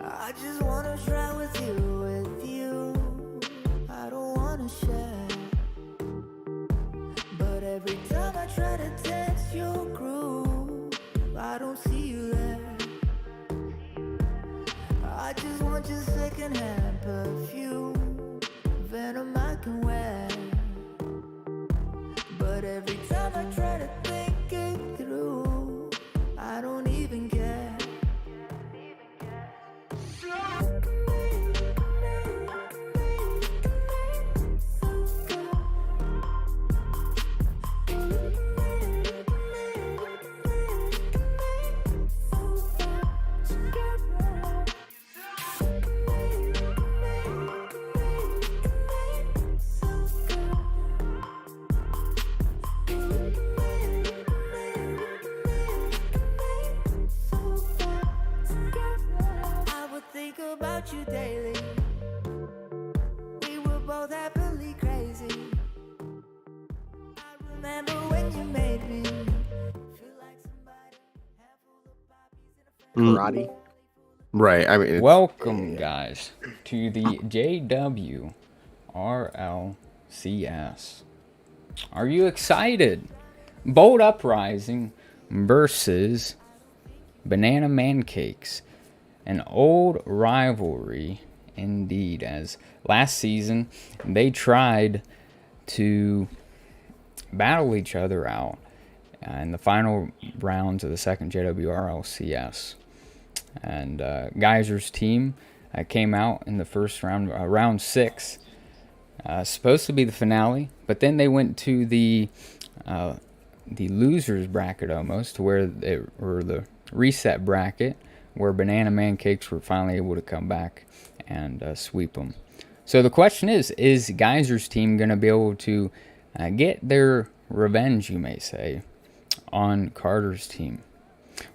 I just wanna try with you. I don't wanna share. But every time I try to text your group, I don't see you there. I just want your secondhand perfume, venom I can wear. But every time I try to think it through, I don't even care. Think about you daily. We were both happily crazy. I remember when you made me feel like somebody handful of poppies in a Karate. Right. I mean, Welcome, guys, to the JWRLCS. Are you excited? Bold Uprising versus Banana Mancakes. An old rivalry indeed, as last season they tried to battle each other out in the final rounds of the second JWRLCS. And Geyser's team came out in the first round, round 6, supposed to be the finale, but then they went to the losers bracket almost, where they were the reset bracket, where Banana Mancakes were finally able to come back and sweep them. So the question is Geyser's team going to be able to get their revenge, you may say, on Carter's team?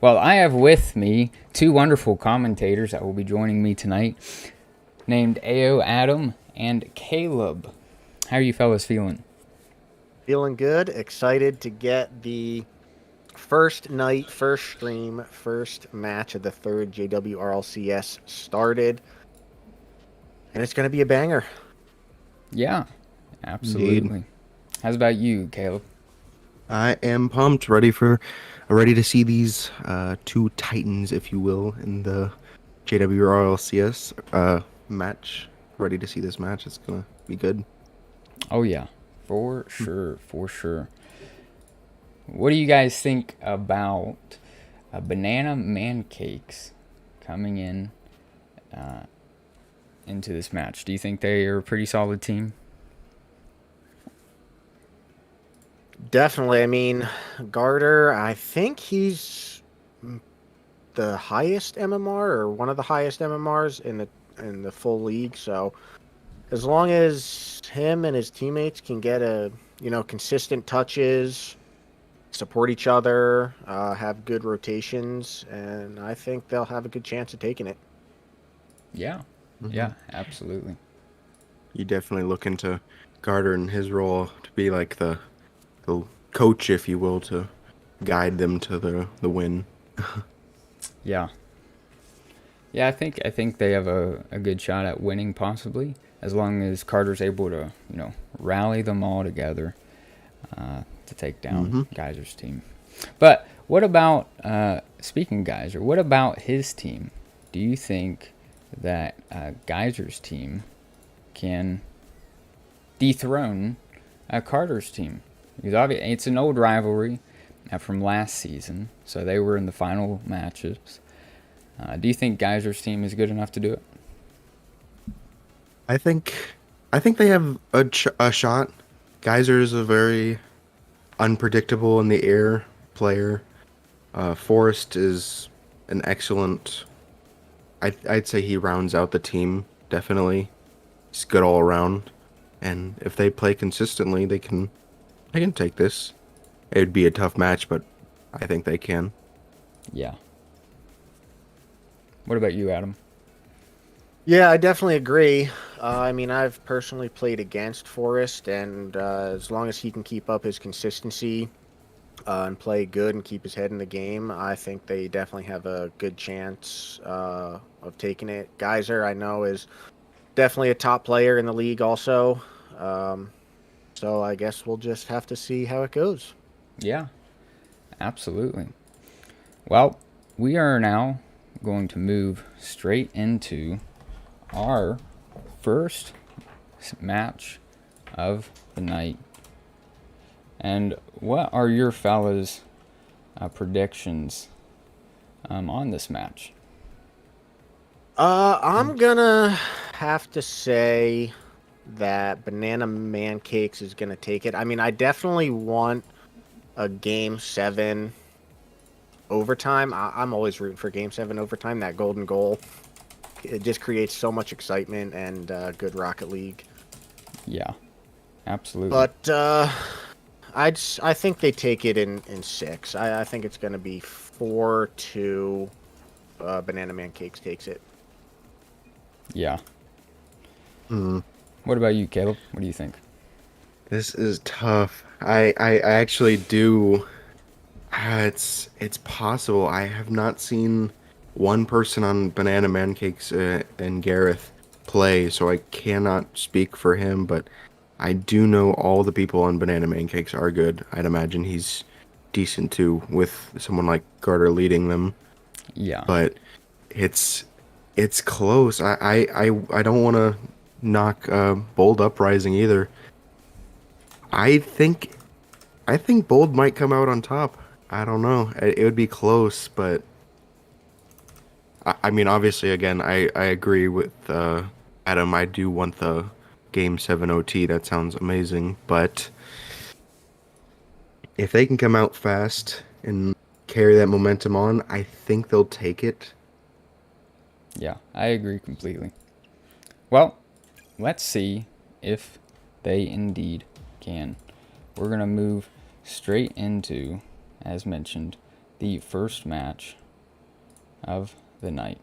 Well, I have with me 2 wonderful commentators that will be joining me tonight, named AO Adam and Caleb. How are you fellas feeling? Feeling good. Excited to get the first night, first stream, first match of the third JWRLCS started. And it's going to be a banger. Yeah, absolutely. Indeed. How's about you, Caleb? I am pumped, ready to see these 2 titans, if you will, in the JWRLCS match. Ready to see this match. It's gonna be good. Oh yeah, for sure, for sure. What do you guys think about Banana Mancakes coming in into this match? Do you think they are a pretty solid team? Definitely. I mean, Garter, I think he's the highest MMR or one of the highest MMRs in the full league. So as long as him and his teammates can get consistent touches, support each other, have good rotations, and I think they'll have a good chance of taking it. Yeah, yeah, absolutely. You definitely look into Garter and his role to be like the coach, if you will, to guide them to the win. Yeah. Yeah, I think they have a good shot at winning, possibly, as long as Carter's able to, rally them all together to take down Geyser's team. But what about, speaking of Geyser, what about his team? Do you think that Geyser's team can dethrone Carter's team? Because obviously it's an old rivalry from last season, so they were in the final matches. Do you think Geyser's team is good enough to do it? I think they have a shot. Geyser is a very unpredictable in the air player. Forrest is an excellent. I'd say he rounds out the team, definitely. He's good all around, and if they play consistently, they can take this. It'd be a tough match, but I think they can. Yeah. What about you, Adam? Yeah, I definitely agree. I mean, I've personally played against Forrest, and as long as he can keep up his consistency, and play good and keep his head in the game, I think they definitely have a good chance of taking it. Geyser, I know, is definitely a top player in the league also. So I guess we'll just have to see how it goes. Yeah, absolutely. Well, we are now going to move straight into our first match of the night. And what are your fellas' predictions on this match? I'm gonna have to say that Banana Mancakes is gonna take it. I mean, I definitely want a Game 7 overtime. I'm always rooting for Game 7 overtime. That golden goal, it just creates so much excitement and good Rocket League. Yeah, absolutely. But I think they take it in 6. I think it's going to be 4-2. Banana Mancakes takes it. Yeah. Hmm. What about you, Caleb? What do you think? This is tough. I actually do. It's possible. I have not seen one person on Banana Mancakes and Garrett play, so I cannot speak for him, but I do know all the people on Banana Mancakes are good. I'd imagine he's decent too, with someone like Carter leading them. Yeah. But it's close. I don't want to knock Bold Uprising either. I think Bold might come out on top. I don't know. It would be close, but I mean, obviously, again, I agree with Adam. I do want the Game 7 OT. That sounds amazing. But if they can come out fast and carry that momentum on, I think they'll take it. Yeah, I agree completely. Well, let's see if they indeed can. We're going to move straight into, as mentioned, the first match of the night.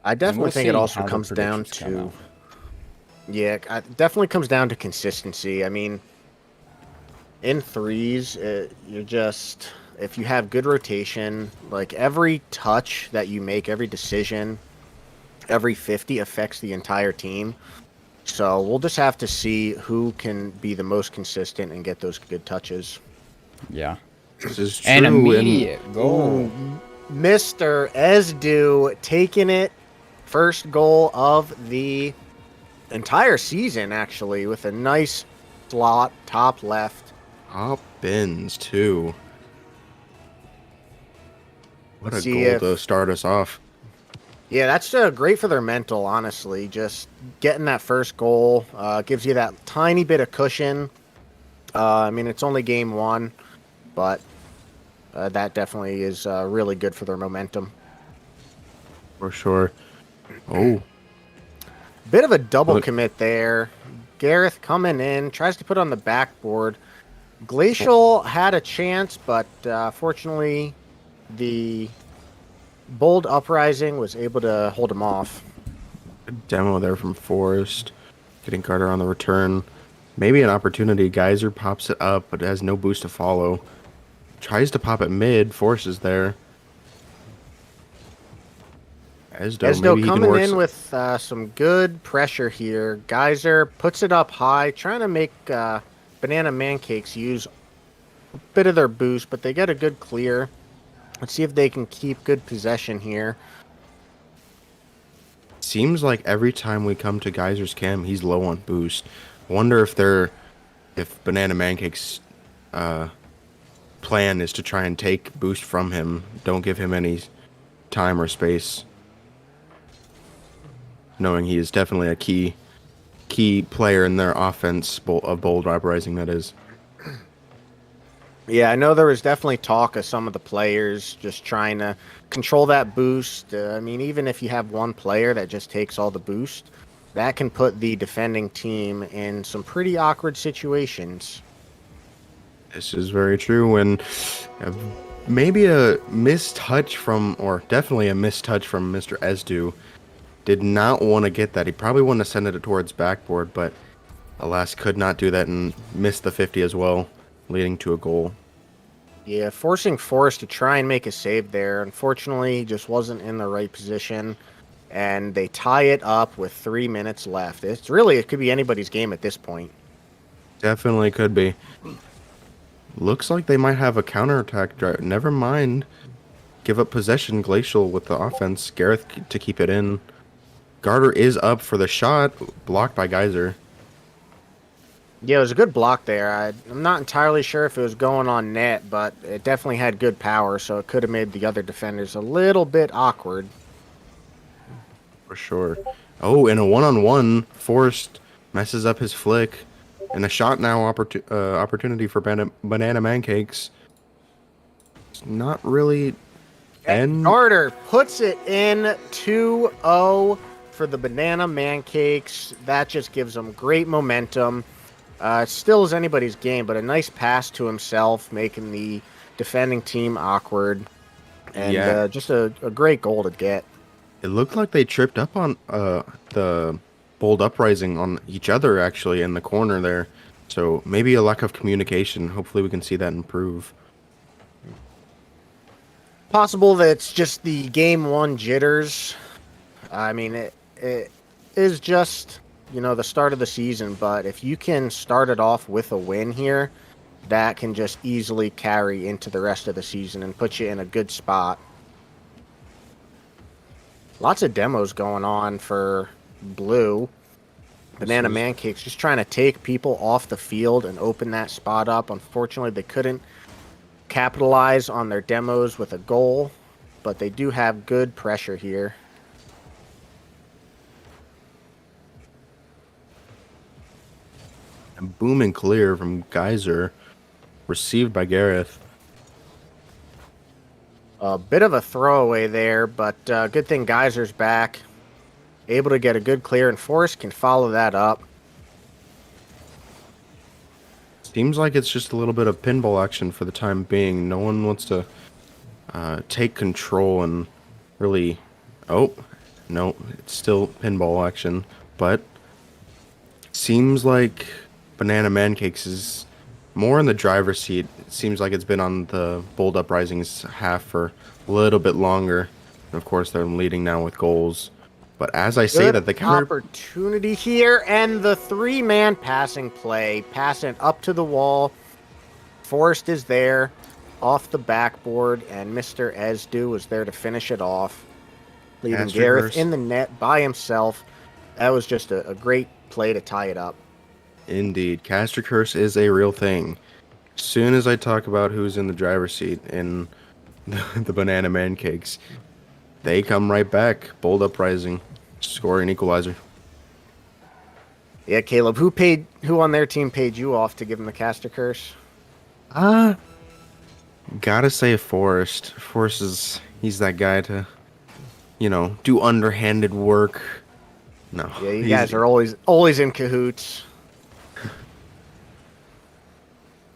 I definitely think it also comes down to... Yeah, it definitely comes down to consistency. I mean, in threes, you're just... If you have good rotation, like every touch that you make, every decision, every 50 affects the entire team. So we'll just have to see who can be the most consistent and get those good touches. Yeah. This is true. An immediate goal. MrEzdoo taking it. First goal of the entire season, actually, with a nice slot, top left. Top bins, too. What a See goal to start us off. Yeah, that's great for their mental, honestly. Just getting that first goal gives you that tiny bit of cushion. I mean, it's only game 1, but that definitely is really good for their momentum. For sure. Oh. Bit of a double commit there. Garrett coming in, tries to put on the backboard. Glacial had a chance, but fortunately, the Bold Uprising was able to hold him off. Good demo there from Forrest. Getting Carter on the return. Maybe an opportunity. Geyser pops it up, but has no boost to follow. Tries to pop it mid. Forrest is there. MrEzdoo coming in with some good pressure here. Geyser puts it up high, trying to make Banana Mancakes use a bit of their boost, but they get a good clear. Let's see if they can keep good possession here. Seems like every time we come to Geyser's cam, he's low on boost. Wonder if Banana Mancake's plan is to try and take boost from him. Don't give him any time or space. Knowing he is definitely a key player in their offense of Bold Uprising, that is. Yeah, I know there was definitely talk of some of the players just trying to control that boost. I mean, even if you have one player that just takes all the boost, that can put the defending team in some pretty awkward situations. This is very true, and maybe a mistouch from, or definitely a mistouch from MrEzdoo. Did not want to get that. He probably wanted to send it towards backboard, but Alas, could not do that and missed the 50 as well, leading to a goal. Yeah, forcing Forrest to try and make a save there. Unfortunately, he just wasn't in the right position. And they tie it up with 3 minutes left. It could be anybody's game at this point. Definitely could be. Looks like they might have a counterattack drive. Never mind. Give up possession, Glacial with the offense. Garrett to keep it in. Garter is up for the shot, blocked by Geyser. Yeah, it was a good block there. I'm not entirely sure if it was going on net, but it definitely had good power, so it could have made the other defenders a little bit awkward. For sure. Oh, in a one-on-one, Forrest messes up his flick. And a shot now opportunity for Banana Mancakes. It's not really... And Garter puts it in 2-0 for the Banana Mancakes. That just gives them great momentum. Still is anybody's game, but a nice pass to himself, making the defending team awkward. And just a great goal to get. It looked like they tripped up on the Bold Uprising on each other, actually, in the corner there. So maybe a lack of communication. Hopefully we can see that improve. Possible that it's just the game one jitters. I mean, it is just, the start of the season, but if you can start it off with a win here, that can just easily carry into the rest of the season and put you in a good spot. Lots of demos going on for Blue. Banana Mancakes just trying to take people off the field and open that spot up. Unfortunately, they couldn't capitalize on their demos with a goal, but they do have good pressure here. And boom and clear from Geyser, received by Garrett. A bit of a throwaway there, but good thing Geyser's back. Able to get a good clear, and Forrest can follow that up. Seems like it's just a little bit of pinball action for the time being. No one wants to take control and really... Oh, no, it's still pinball action. But seems like Banana Mancakes is more in the driver's seat. It seems like it's been on the Bold Uprising's half for a little bit longer. And of course, they're leading now with goals. But as I say that, the counter... opportunity here, and the three-man passing play. Passing up to the wall. Forrest is there, off the backboard, and MrEzdoo was there to finish it off. Leaving Garrett in the net by himself. That was just a great play to tie it up. Indeed. Caster Curse is a real thing. As soon as I talk about who's in the driver's seat in the Banana Mancakes, they come right back. Bold Uprising, scoring equalizer. Yeah, Caleb, who on their team paid you off to give him the caster curse? Gotta say Forrest. Forrest he's that guy to, do underhanded work. No. Yeah, you guys are always in cahoots.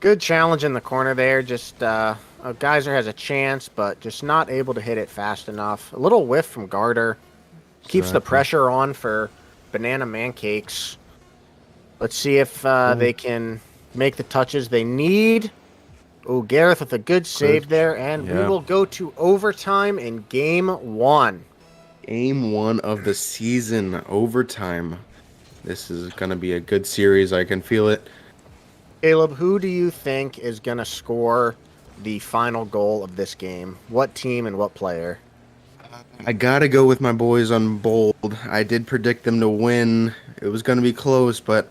Good challenge in the corner there. Just Geyser has a chance, but just not able to hit it fast enough. A little whiff from Garter. Keeps the pressure on for Banana Mancakes. Let's see if they can make the touches they need. Oh, Garrett with a good save there, and we will go to overtime in game one. Game one of the season, overtime. This is going to be a good series. I can feel it. Caleb, who do you think is going to score the final goal of this game? What team and what player? I got to go with my boys on Bold. I did predict them to win. It was going to be close, but,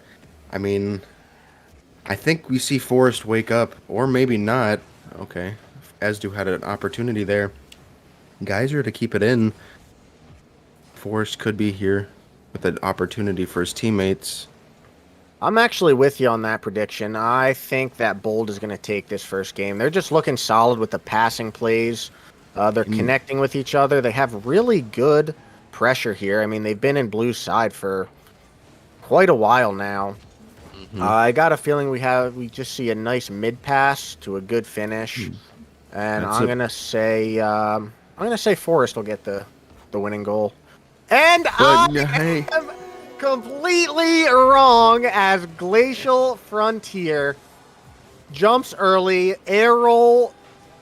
I think we see Forrest wake up, or maybe not. Okay, MrEzdoo had an opportunity there. Geyser to keep it in. Forrest could be here with an opportunity for his teammates. I'm actually with you on that prediction. I think that Bold is going to take this first game. They're just looking solid with the passing plays. They're connecting with each other. They have really good pressure here. I mean, they've been in Blue's side for quite a while now. I got a feeling we just see a nice mid pass to a good finish, and I'm gonna say Forrest will get the winning goal. And I am completely wrong as Glacial Frontier jumps early, air roll,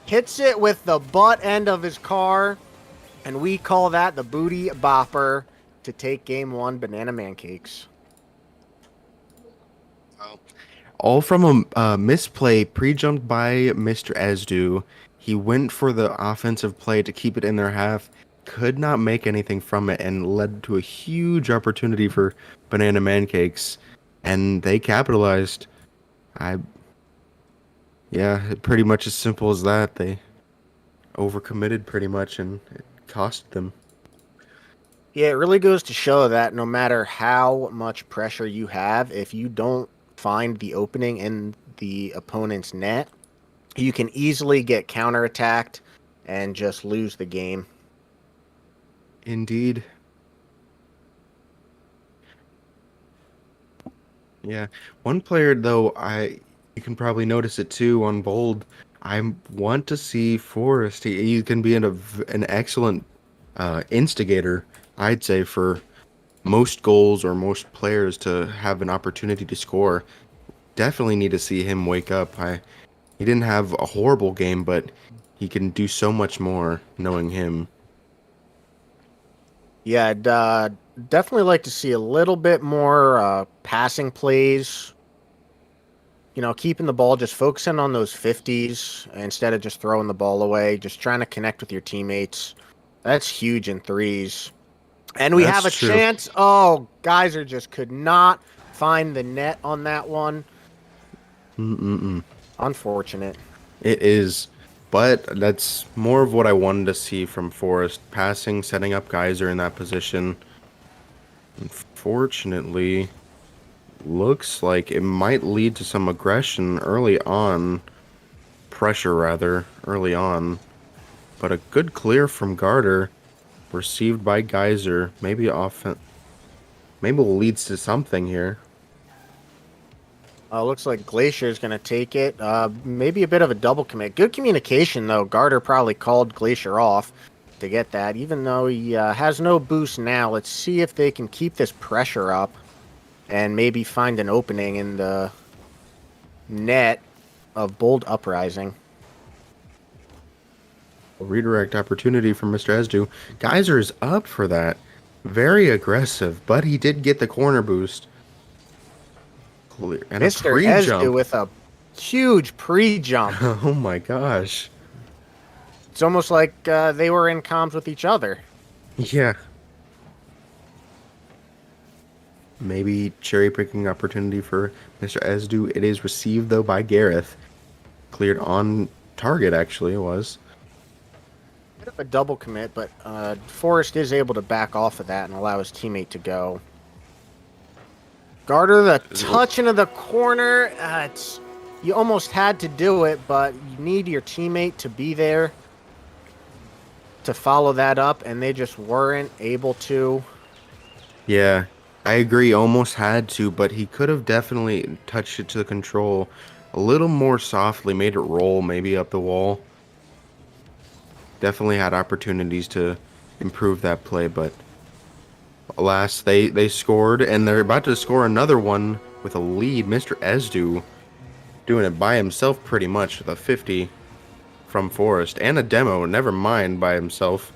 hits it with the butt end of his car, and we call that the booty bopper to take game one, Banana Mancakes. All from a misplay pre-jumped by MrEzdoo. He went for the offensive play to keep it in their half, could not make anything from it, and led to a huge opportunity for Banana Mancakes, and they capitalized. Yeah, pretty much as simple as that. They overcommitted pretty much, and it cost them. Yeah, it really goes to show that no matter how much pressure you have, if you don't find the opening in the opponent's net, you can easily get counterattacked and just lose the game. Indeed. Yeah. One player, though, you can probably notice it too on Bold. I want to see Forrest. He can be an excellent instigator, I'd say, for most goals or most players to have an opportunity to score. Definitely need to see him wake up. He didn't have a horrible game, but he can do so much more knowing him. Yeah, I'd definitely like to see a little bit more passing plays. You know, keeping the ball, just focusing on those 50s instead of just throwing the ball away, just trying to connect with your teammates. That's huge in threes. And we That's have a true. chance. Oh, Geyser just could not find the net on that one. Unfortunate. It is, but that's more of what I wanted to see from Forrest. Passing, setting up Geyser in that position. Unfortunately, looks like it might lead to some aggression early on. Pressure, rather, early on. But a good clear from Garter, received by Geyser. Maybe leads to something here. Looks like Glacier is going to take it. Maybe a bit of a double commit. Good communication, though. Garter probably called Glacier off to get that, even though he has no boost now. Let's see if they can keep this pressure up and maybe find an opening in the net of Bold Uprising. A redirect opportunity from MrEzdoo. Geyser is up for that. Very aggressive, but he did get the corner boost. Clear. And a MrEzdoo pre-jump. with a huge pre-jump. Oh my gosh. It's almost like they were in comms with each other. Yeah. Maybe cherry picking opportunity for MrEzdoo. It is received though by Garrett. Cleared on target, actually it was. Bit of a double commit, but Forrest is able to back off of that and allow his teammate to go. Garter, the touch into the corner. You almost had to do it, but you need your teammate to be there to follow that up, and they just weren't able to. Yeah, I agree. Almost had to, but he could have definitely touched it to the control a little more softly, made it roll maybe up the wall. Definitely had opportunities to improve that play, but alas, they scored, and they're about to score another one with a lead. MrEzdoo doing it by himself pretty much with a 50 from Forrest and a demo, never mind, by himself.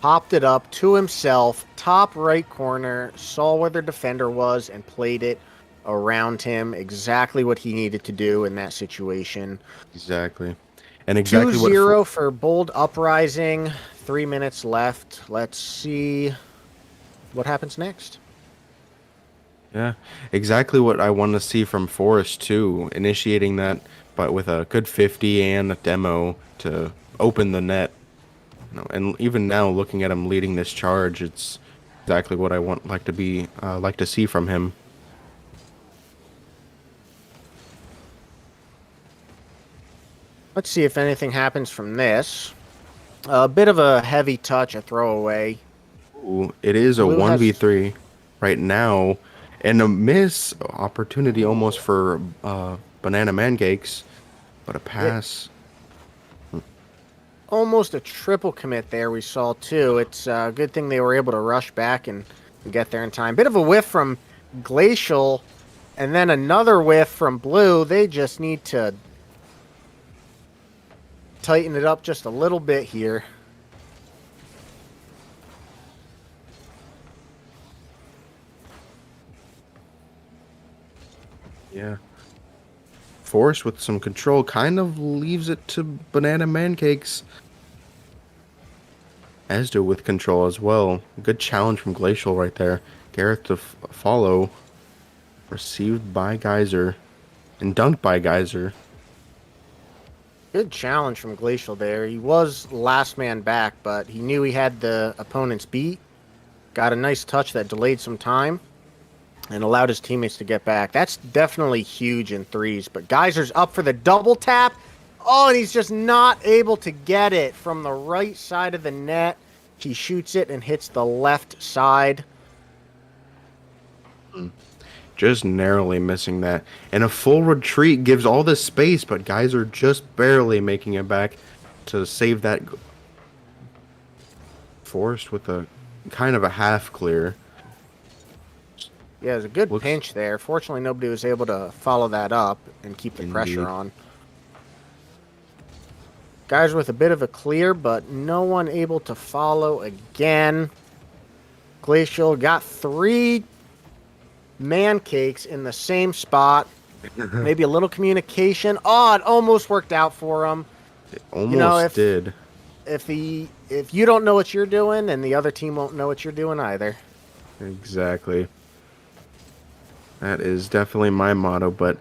Popped it up to himself, top right corner, saw where the defender was and played it around him. Exactly what he needed to do in that situation. Exactly. And exactly 2-0 for Bold Uprising. 3 minutes left. Let's see what happens next. Yeah, exactly what I want to see from Forrest too, initiating that, but with a good 50 and a demo to open the net. And even now, looking at him leading this charge, it's exactly what I like to see from him. Let's see if anything happens from this. A bit of a heavy touch, a throwaway. Ooh, it is a Blue 1v3 right now, and a miss opportunity almost for Banana Mancakes, but a pass. Almost a triple commit there we saw too. It's a good thing they were able to rush back and and get there in time. Bit of a whiff from Glacial, and then another whiff from Blue. They just need to tighten it up just a little bit here. Yeah. Forrest with some control kind of leaves it to Banana Mancakes. MrEzdoo with control as well. Good challenge from Glacial right there. Garrett to follow. Received by Geyser. And dunked by Geyser. Good challenge from Glacial there. He was last man back, but he knew he had the opponent's beat. Got a nice touch that delayed some time and allowed his teammates to get back. That's definitely huge in threes, but Geyser's up for the double tap. Oh, and he's just not able to get it from the right side of the net. He shoots it and hits the left side. Just narrowly missing that. And a full retreat gives all the space, but Geyser just barely making it back to save that. Forrest with a kind of a half clear. Yeah, it was a good pinch there. Fortunately, nobody was able to follow that up and keep the pressure on. Guys with a bit of a clear, but no one able to follow again. Glacial got 3 Mancakes in the same spot. Maybe a little communication. Oh, it almost worked out for him. It almost did. If you don't know what you're doing, and the other team won't know what you're doing either. Exactly. That is definitely my motto, but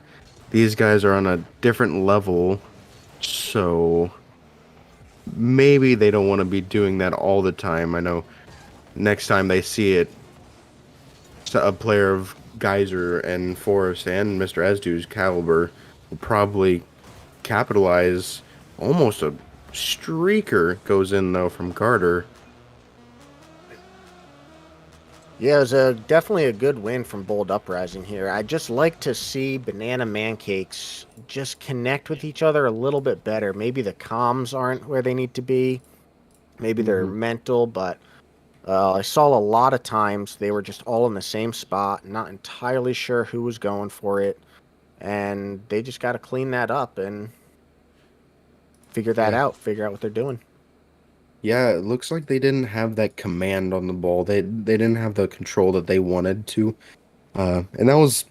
these guys are on a different level, so maybe they don't want to be doing that all the time. I know next time they see it, a player of Geyser and Forrest and MrEzdoo's caliber will probably capitalize. Almost a streaker goes in, though, from Carter. Yeah, it was definitely a good win from Bold Uprising here. I'd just like to see Banana Mancakes just connect with each other a little bit better. Maybe the comms aren't where they need to be. Maybe they're mental, but I saw a lot of times they were just all in the same spot, not entirely sure who was going for it, and they just got to clean that up and figure that out, figure out what they're doing. Yeah, it looks like they didn't have that command on the ball. They didn't have the control that they wanted to. And that was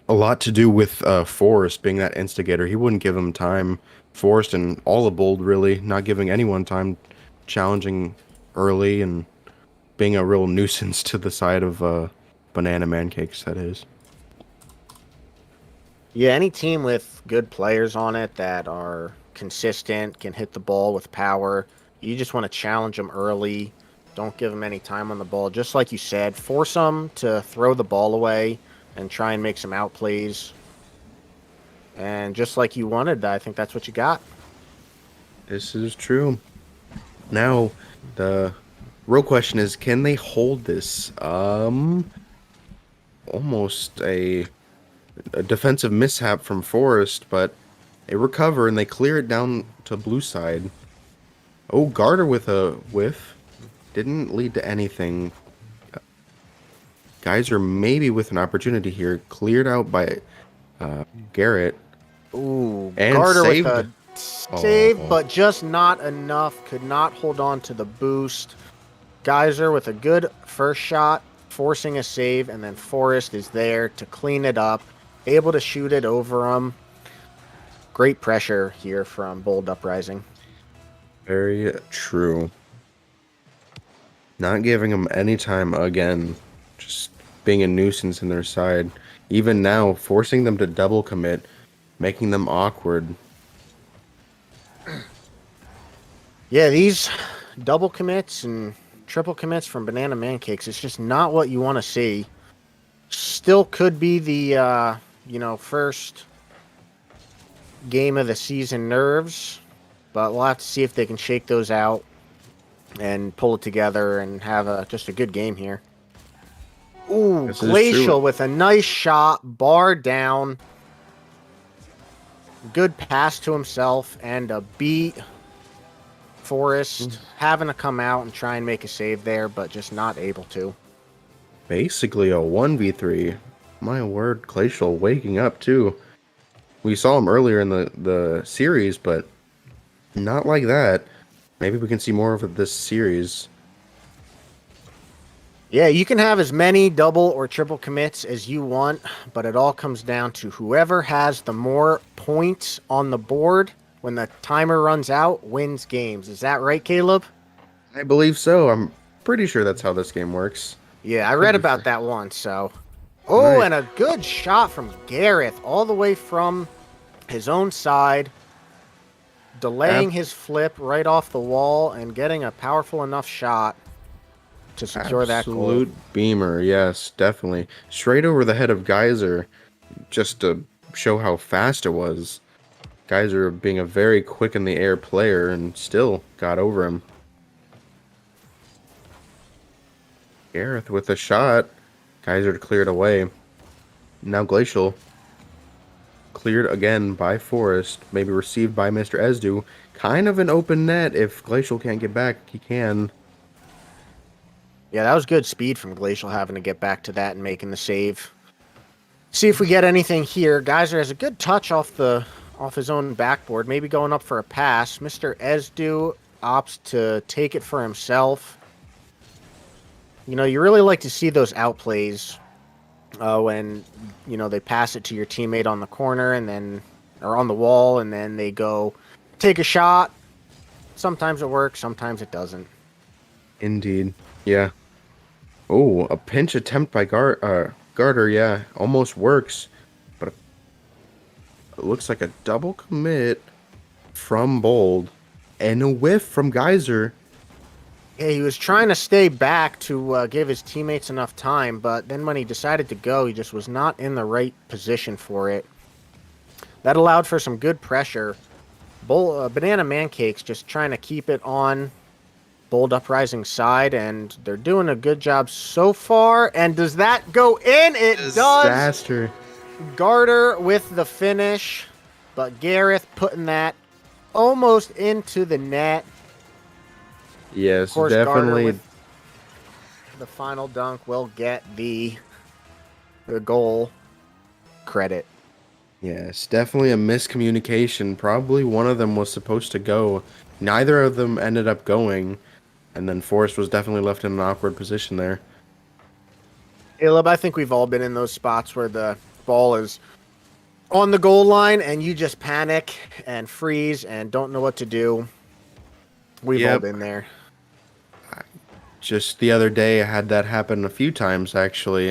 a lot to do with Forrest being that instigator. He wouldn't give him time. Forrest and all of Bold really not giving anyone time, challenging early and being a real nuisance to the side of Banana Mancakes, that is. Yeah, any team with good players on it that are consistent, can hit the ball with power. You just want to challenge them early. Don't give them any time on the ball. Just like you said, force them to throw the ball away and try and make some outplays. And just like you wanted, I think that's what you got. This is true. Now, the real question is, can they hold this? Almost a defensive mishap from Forrest, but they recover and they clear it down to blue side. Oh, Garter with a whiff. Didn't lead to anything. Geyser maybe with an opportunity here. Cleared out by Garrett. Ooh, and Garter saved. with a save, but just not enough. Could not hold on to the boost. Geyser with a good first shot, forcing a save, and then Forrest is there to clean it up. Able to shoot it over him. Great pressure here from Bold Uprising. Very true. Not giving them any time again. Just being a nuisance in their side. Even now, forcing them to double commit, making them awkward. Yeah, these double commits and triple commits from Banana Mancakes, it's just not what you want to see. Still could be the, first game of the season nerves, but we'll have to see if they can shake those out and pull it together and have just a good game here. Ooh, Glacial with a nice shot, bar down. Good pass to himself and a beat. Forrest having to come out and try and make a save there, but just not able to. basically a 1v3. My word, Glacial waking up too. We saw him earlier in the series, but not like that. Maybe we can see more of this series. Yeah, you can have as many double or triple commits as you want, but it all comes down to whoever has the more points on the board when the timer runs out wins games. Is that right, Caleb? I believe so. I'm pretty sure that's how this game works. Yeah, I Could read be about fr- that once, so. Oh, Nice. and a good shot from Garrett all the way from his own side, delaying his flip right off the wall and getting a powerful enough shot to secure that goal. Absolute beamer, yes, definitely. Straight over the head of Geyser, just to show how fast it was. Geyser being a very quick in the air player and still got over him. Garrett with a shot. Geyser cleared away. Now Glacial cleared again by Forrest. Maybe received by MrEzdoo. Kind of an open net. If Glacial can't get back, he can. Yeah, that was good speed from Glacial having to get back to that and making the save. See if we get anything here. Geyser has a good touch off his own backboard, maybe going up for a pass. MrEzdoo opts to take it for himself. You know, you really like to see those outplays when, you know, they pass it to your teammate on the corner and then, or on the wall, and then they go take a shot. Sometimes it works, sometimes it doesn't. Indeed. Yeah. Oh, a pinch attempt by Garter, yeah. Almost works. But it looks like a double commit from Bold. And a whiff from Geyser. Yeah, he was trying to stay back to give his teammates enough time, but then when he decided to go, he just was not in the right position for it. That allowed for some good pressure. Banana Mancakes just trying to keep it on Bold Uprising side, and they're doing a good job so far. And does that go in? It does. Disaster. Garter with the finish, but Garrett putting that almost into the net. Yes, Of course, definitely. Garter with the final dunk will get the goal credit. Yes, definitely a miscommunication. Probably one of them was supposed to go. Neither of them ended up going. And then Forrest was definitely left in an awkward position there. Caleb, I think we've all been in those spots where the ball is on the goal line and you just panic and freeze and don't know what to do. We've all Yep. been there. Just the other day, I had that happen a few times, actually.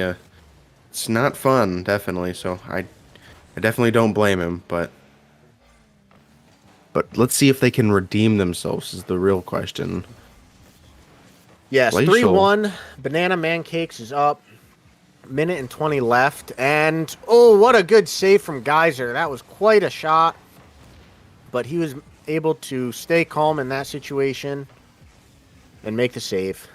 It's not fun, definitely. So I definitely don't blame him, but let's see if they can redeem themselves is the real question. Yes, Glacial. 3-1. Banana Mancakes is up. Minute and 20 left. And, oh, what a good save from Geyser. That was quite a shot. But he was able to stay calm in that situation and make the save.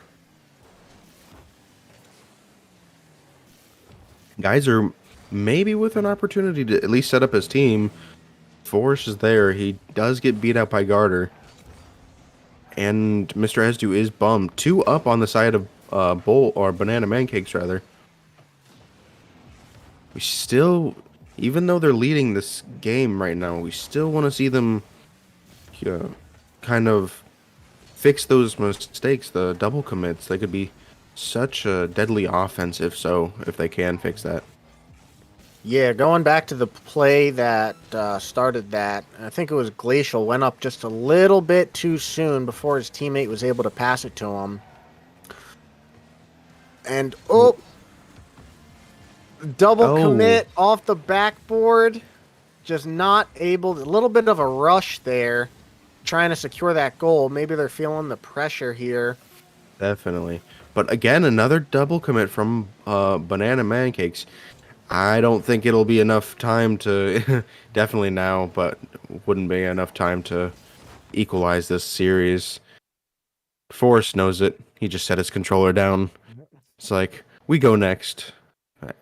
Geyser maybe with an opportunity to at least set up his team. Forrest is there. He does get beat out by Garter. And MrEzdoo is bummed. 2 up on the side of Banana Mancakes, rather. We still, even though they're leading this game right now, we still want to see them kind of fix those mistakes, the double commits. They could be such a deadly offense if they can fix that. Yeah, going back to the play that started that, I think it was Glacial, went up just a little bit too soon before his teammate was able to pass it to him. And, double commit off the backboard. Just not able, a little bit of a rush there, trying to secure that goal. Maybe they're feeling the pressure here. Definitely. But again, another double commit from Banana Mancakes. I don't think it'll be enough time to, definitely now, but wouldn't be enough time to equalize this series. Forrest knows it. He just set his controller down. It's like, we go next.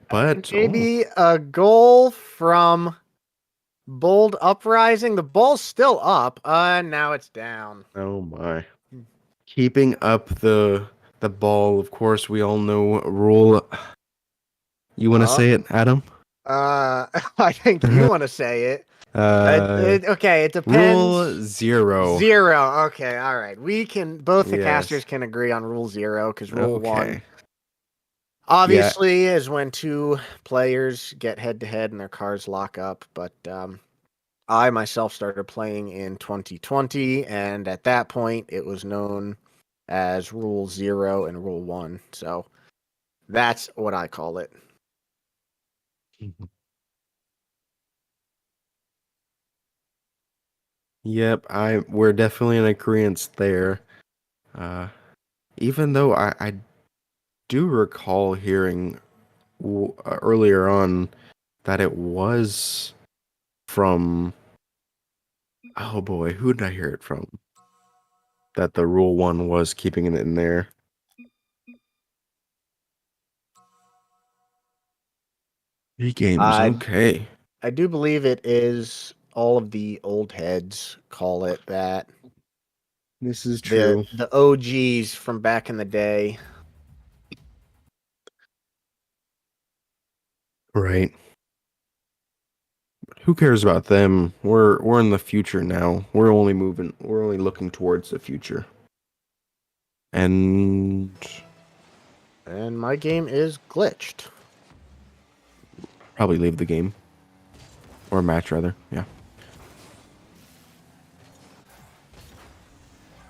But Maybe a goal from Bold Uprising. The ball's still up. Now it's down. oh my. Keeping up the the ball. Of course, we all know rule. You want to say it, Adam? I think you want to say it. Okay, it depends. Rule 0. 0. Okay, all right. We can both the Yes. casters can agree on rule 0 because rule 1 Okay. obviously is when two players get head to head and their cars lock up. But I myself started playing in 2020, and at that point, it was known as rule 0 and rule 1. So that's what I call it. Yep, we're definitely in agreement there. Even though I do recall hearing earlier on that it was from, oh boy, who did I hear it from? That the rule 1 was keeping it in there. E-games, okay. I do believe it is all of the old heads call it that. This is true. The OGs from back in the day. Right. Who cares about them? We're in the future now. We're only looking towards the future. And my game is glitched. probably leave the game. Or match rather, yeah.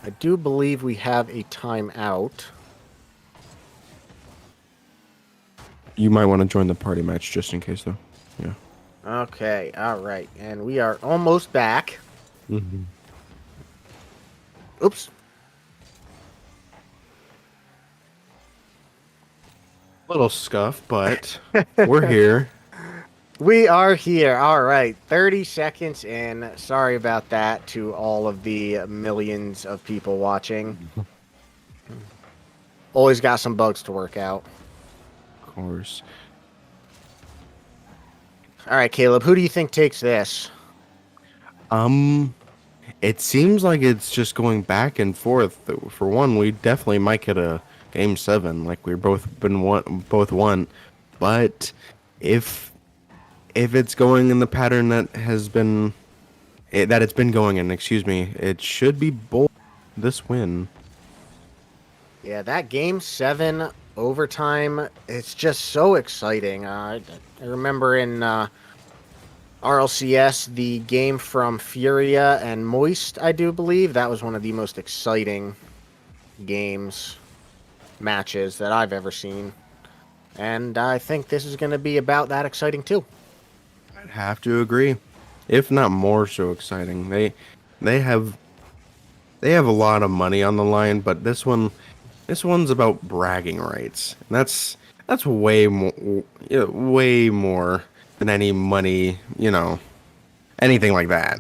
I do believe we have a timeout. You might want to join the party match just in case though. Yeah. Okay, all right. And we are almost back. Mm-hmm. Oops. Little scuff, but we're here. We are here. All right. 30 seconds in. Sorry about that to all of the millions of people watching. Always got some bugs to work out. Of course. All right, Caleb, who do you think takes this? It seems like it's just going back and forth. For one, we definitely might get a game 7, like we've both won. But if it's going in the pattern that it's been going in, it should be bold this win. Yeah, that game 7 overtime, it's just so exciting. I remember in RLCS, the game from Furia and Moist, I do believe, that was one of the most exciting matches that I've ever seen. And I think this is going to be about that exciting too. I'd have to agree, if not more so exciting. They have a lot of money on the line, but this one's about bragging rights. And that's way more than any money, anything like that.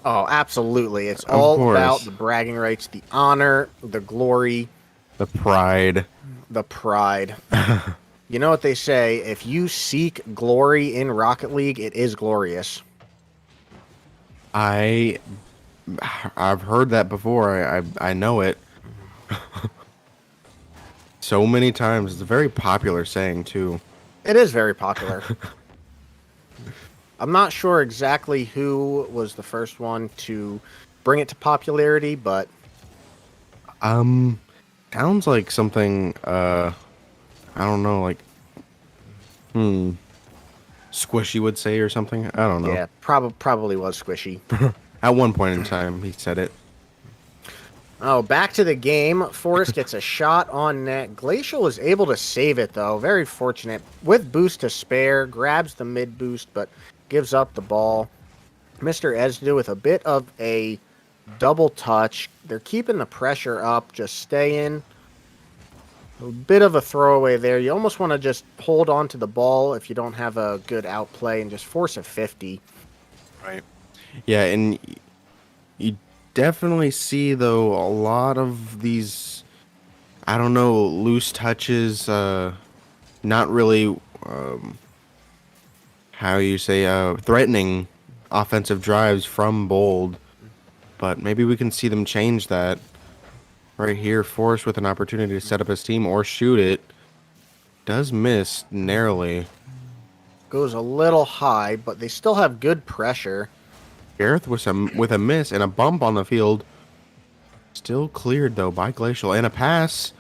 Oh, absolutely. It's all about the bragging rights, the honor, the glory, the pride. You know what they say, if you seek glory in Rocket League, it is glorious. I've heard that before. I know it. So many times. It's a very popular saying too. It is very popular. I'm not sure exactly who was the first one to bring it to popularity, but sounds like something I don't know, like Squishy would say or something. I don't know. Yeah, probably was Squishy. At one point in time, he said it. Oh, back to the game. Forrest gets a shot on net. Glacial is able to save it, though. Very fortunate. With boost to spare, grabs the mid boost, but gives up the ball. MrEzdoo with a bit of a double touch. They're keeping the pressure up, just staying. A bit of a throwaway there. You almost want to just hold on to the ball if you don't have a good outplay and just force a 50. Right. Yeah, and you definitely see, though, a lot of these, I don't know, loose touches, not really, how you say, threatening offensive drives from Bold. But maybe we can see them change that. right here. Forrest with an opportunity to set up his team or shoot it. Does miss narrowly. Goes a little high, but they still have good pressure. Garrett with a miss and a bump on the field. Still cleared though by Glacial and a pass.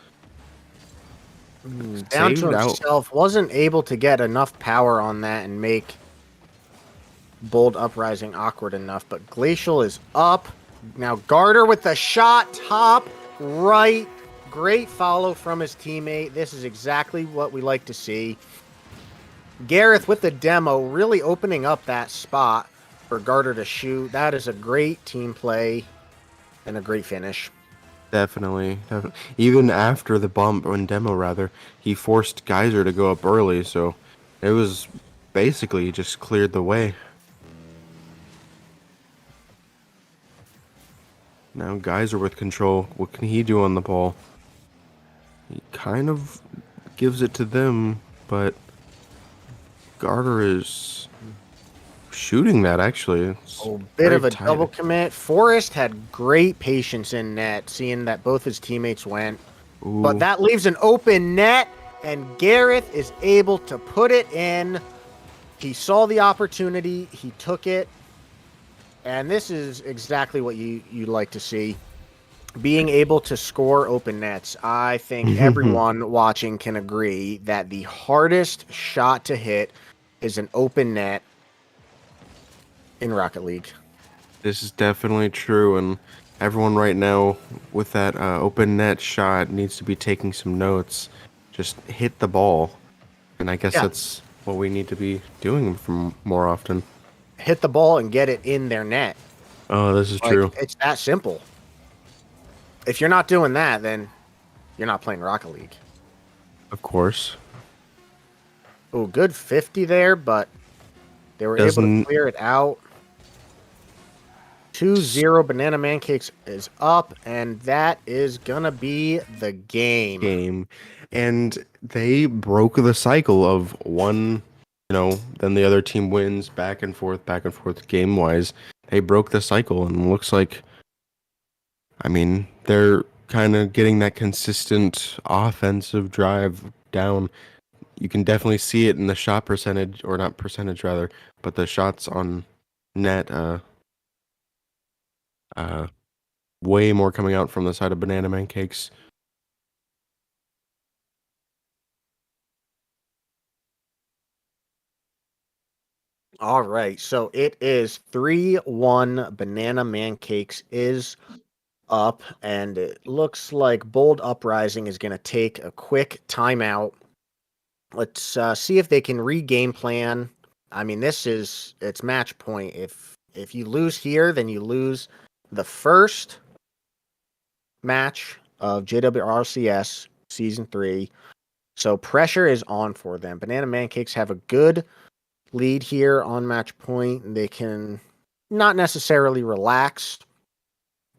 Down to Saved out. himself. Wasn't able to get enough power on that and make Bold Uprising awkward enough. But Glacial is up. Now Garter with the shot. Top right. Great follow from his teammate. This is exactly what we like to see. Gareth with the demo really opening up that spot for Garter to shoot. That is a great team play and a great finish. Definitely. Even after the bump, or demo rather, he forced Geyser to go up early, so it was basically just cleared the way. Now Geyser with control. What can he do on the ball? He kind of gives it to them, but Garter is shooting that actually. It's A bit very of a tight. double commit. Forrest had great patience in net, seeing that both his teammates went. Ooh. But that leaves an open net, and Gareth is able to put it in. He saw the opportunity, he took it, and this is exactly what you like to see. Being able to score open nets. I think everyone watching can agree that the hardest shot to hit is an open net in Rocket League. This is definitely true, and everyone right now with that open net shot needs to be taking some notes. Just hit the ball, and I guess Yeah. that's what we need to be doing from more often. Hit the ball and get it in their net. Oh, this is Like, true. it's that simple. If you're not doing that, then you're not playing Rocket League. Of course. Oh, good 50 there, but they were able Doesn't- to clear it out. 2-0, Banana Mancakes is up, and that is going to be the game. And they broke the cycle of one, then the other team wins back and forth game wise. They broke the cycle, and looks like, they're kind of getting that consistent offensive drive down. You can definitely see it in the shot percentage, or not percentage rather, but the shots on net, way more coming out from the side of Banana Mancakes. All right, so it is 3-1. Banana Mancakes is up, and it looks like Bold Uprising is going to take a quick timeout. Let's see if they can re-game plan. It's match point. If you lose here, then you lose the first match of JWRLCS Season 3. So pressure is on for them. Banana Mancakes have a good lead here on match point. They can not necessarily relax,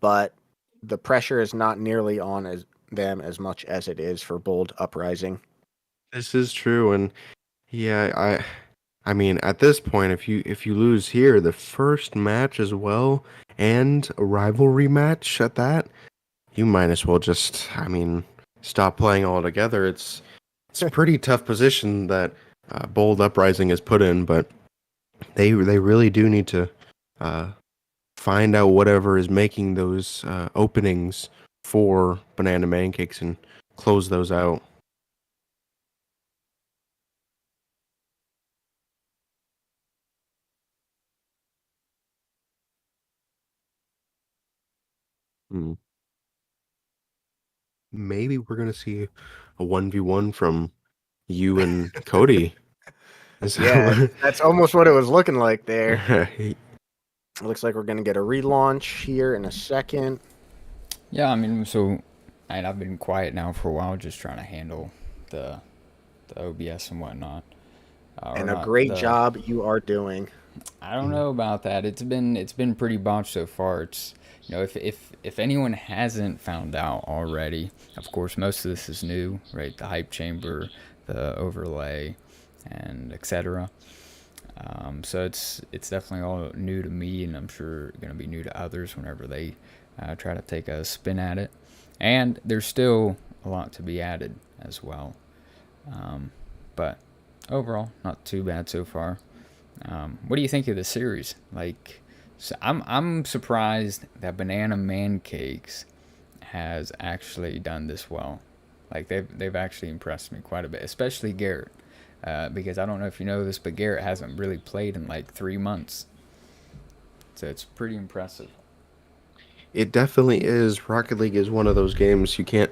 but the pressure is not nearly on them as much as it is for Bold Uprising. This is true, and yeah, at this point, if you lose here, the first match as well, and a rivalry match at that, you might as well just, stop playing altogether. It's a pretty tough position that Bold Uprising is put in, but they really do need to find out whatever is making those openings for Banana Mancakes and close those out. Maybe we're gonna see a 1v1 from you and Cody. Yeah, that's almost what it was looking like there. Right. It looks like we're going to get a relaunch here in a second. Yeah, I've been quiet now for a while, just trying to handle the OBS and whatnot. And a great job you are doing. I don't know about that. It's been pretty botched so far. It's if anyone hasn't found out already, of course most of this is new, right? The hype chamber, the overlay, and etc. So it's definitely all new to me, and I'm sure going to be new to others whenever they try to take a spin at it. And there's still a lot to be added as well. But overall, not too bad so far. What do you think of the series? Like, so I'm surprised that Banana Mancakes has actually done this well. Like they've actually impressed me quite a bit, especially Garrett. Because I don't know if you know this, but Garrett hasn't really played in like 3 months. So it's pretty impressive. It definitely is. Rocket League is one of those games you can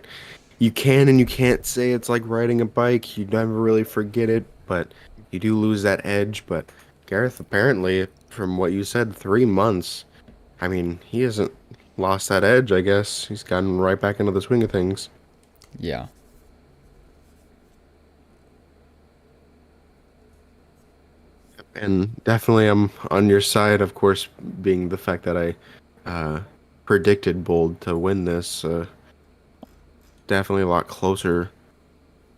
and you can't say it's like riding a bike. You never really forget it, but you do lose that edge. But Gareth, apparently, from what you said, 3 months. I mean, he hasn't lost that edge, I guess. He's gotten right back into the swing of things. Yeah. And definitely I'm on your side, of course, being the fact that I predicted Bold to win this. Definitely a lot closer.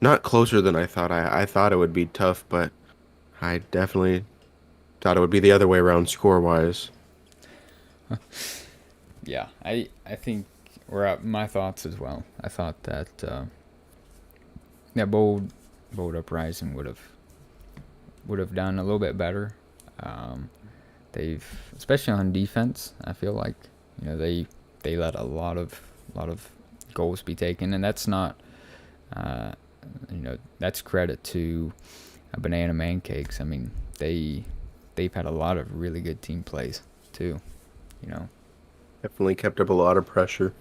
Not closer than I thought. I thought it would be tough, but I definitely thought it would be the other way around score-wise. Yeah, I think we're at my thoughts as well. I thought that Bold Uprising would have done a little bit better. They've, especially on defense, I feel like they let a lot of goals be taken, and that's not that's credit to Banana Mancakes. I mean, they've had a lot of really good team plays too. Definitely kept up a lot of pressure.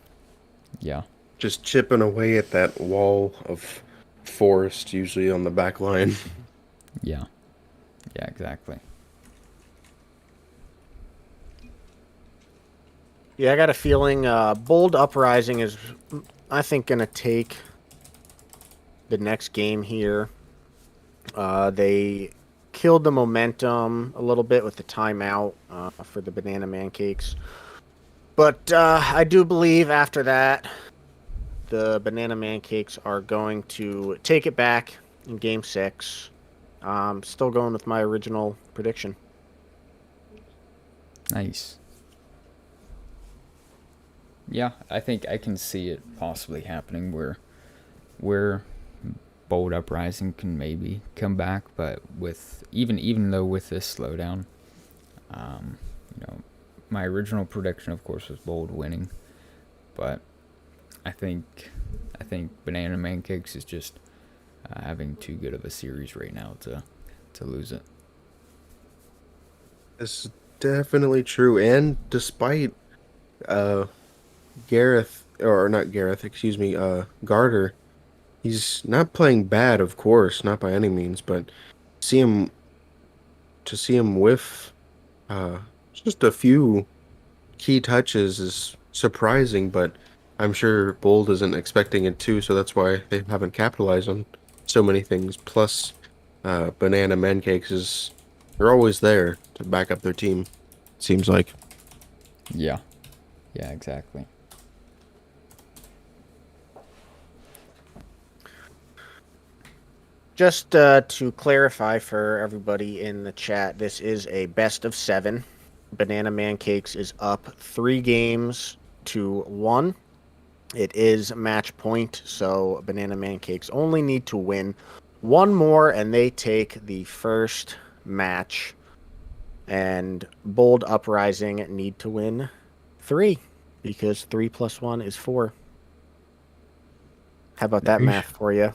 Yeah. Just chipping away at that wall of Forrest, usually on the back line. Yeah. Yeah, exactly. Yeah, I got a feeling Bold Uprising is, I think, going to take the next game here. They killed the momentum a little bit with the timeout for the Banana Mancakes. But I do believe after that, the Banana Mancakes are going to take it back in Game 6. Still going with my original prediction. Nice. Yeah, I think I can see it possibly happening where Bold Uprising can maybe come back, but with even though with this slowdown, my original prediction, of course, was Bold winning, but I think Banana Mancakes is just having too good of a series right now to lose it. It's definitely true, and despite Gareth, or not Gareth, excuse me, Garter, he's not playing bad, of course, not by any means, but see him whiff just a few key touches is surprising, but I'm sure Bold isn't expecting it too, so that's why they haven't capitalized on so many things. Plus, Banana Mancakes they're always there to back up their team, seems like. Yeah, exactly. Just to clarify for everybody in the chat, this is a best of 7. Banana Mancakes is up 3 games to 1. It is match point, so Banana Mancakes only need to win 1 more, and they take the first match. And Bold Uprising need to win 3, because 3 plus 1 is 4. How about that math for you?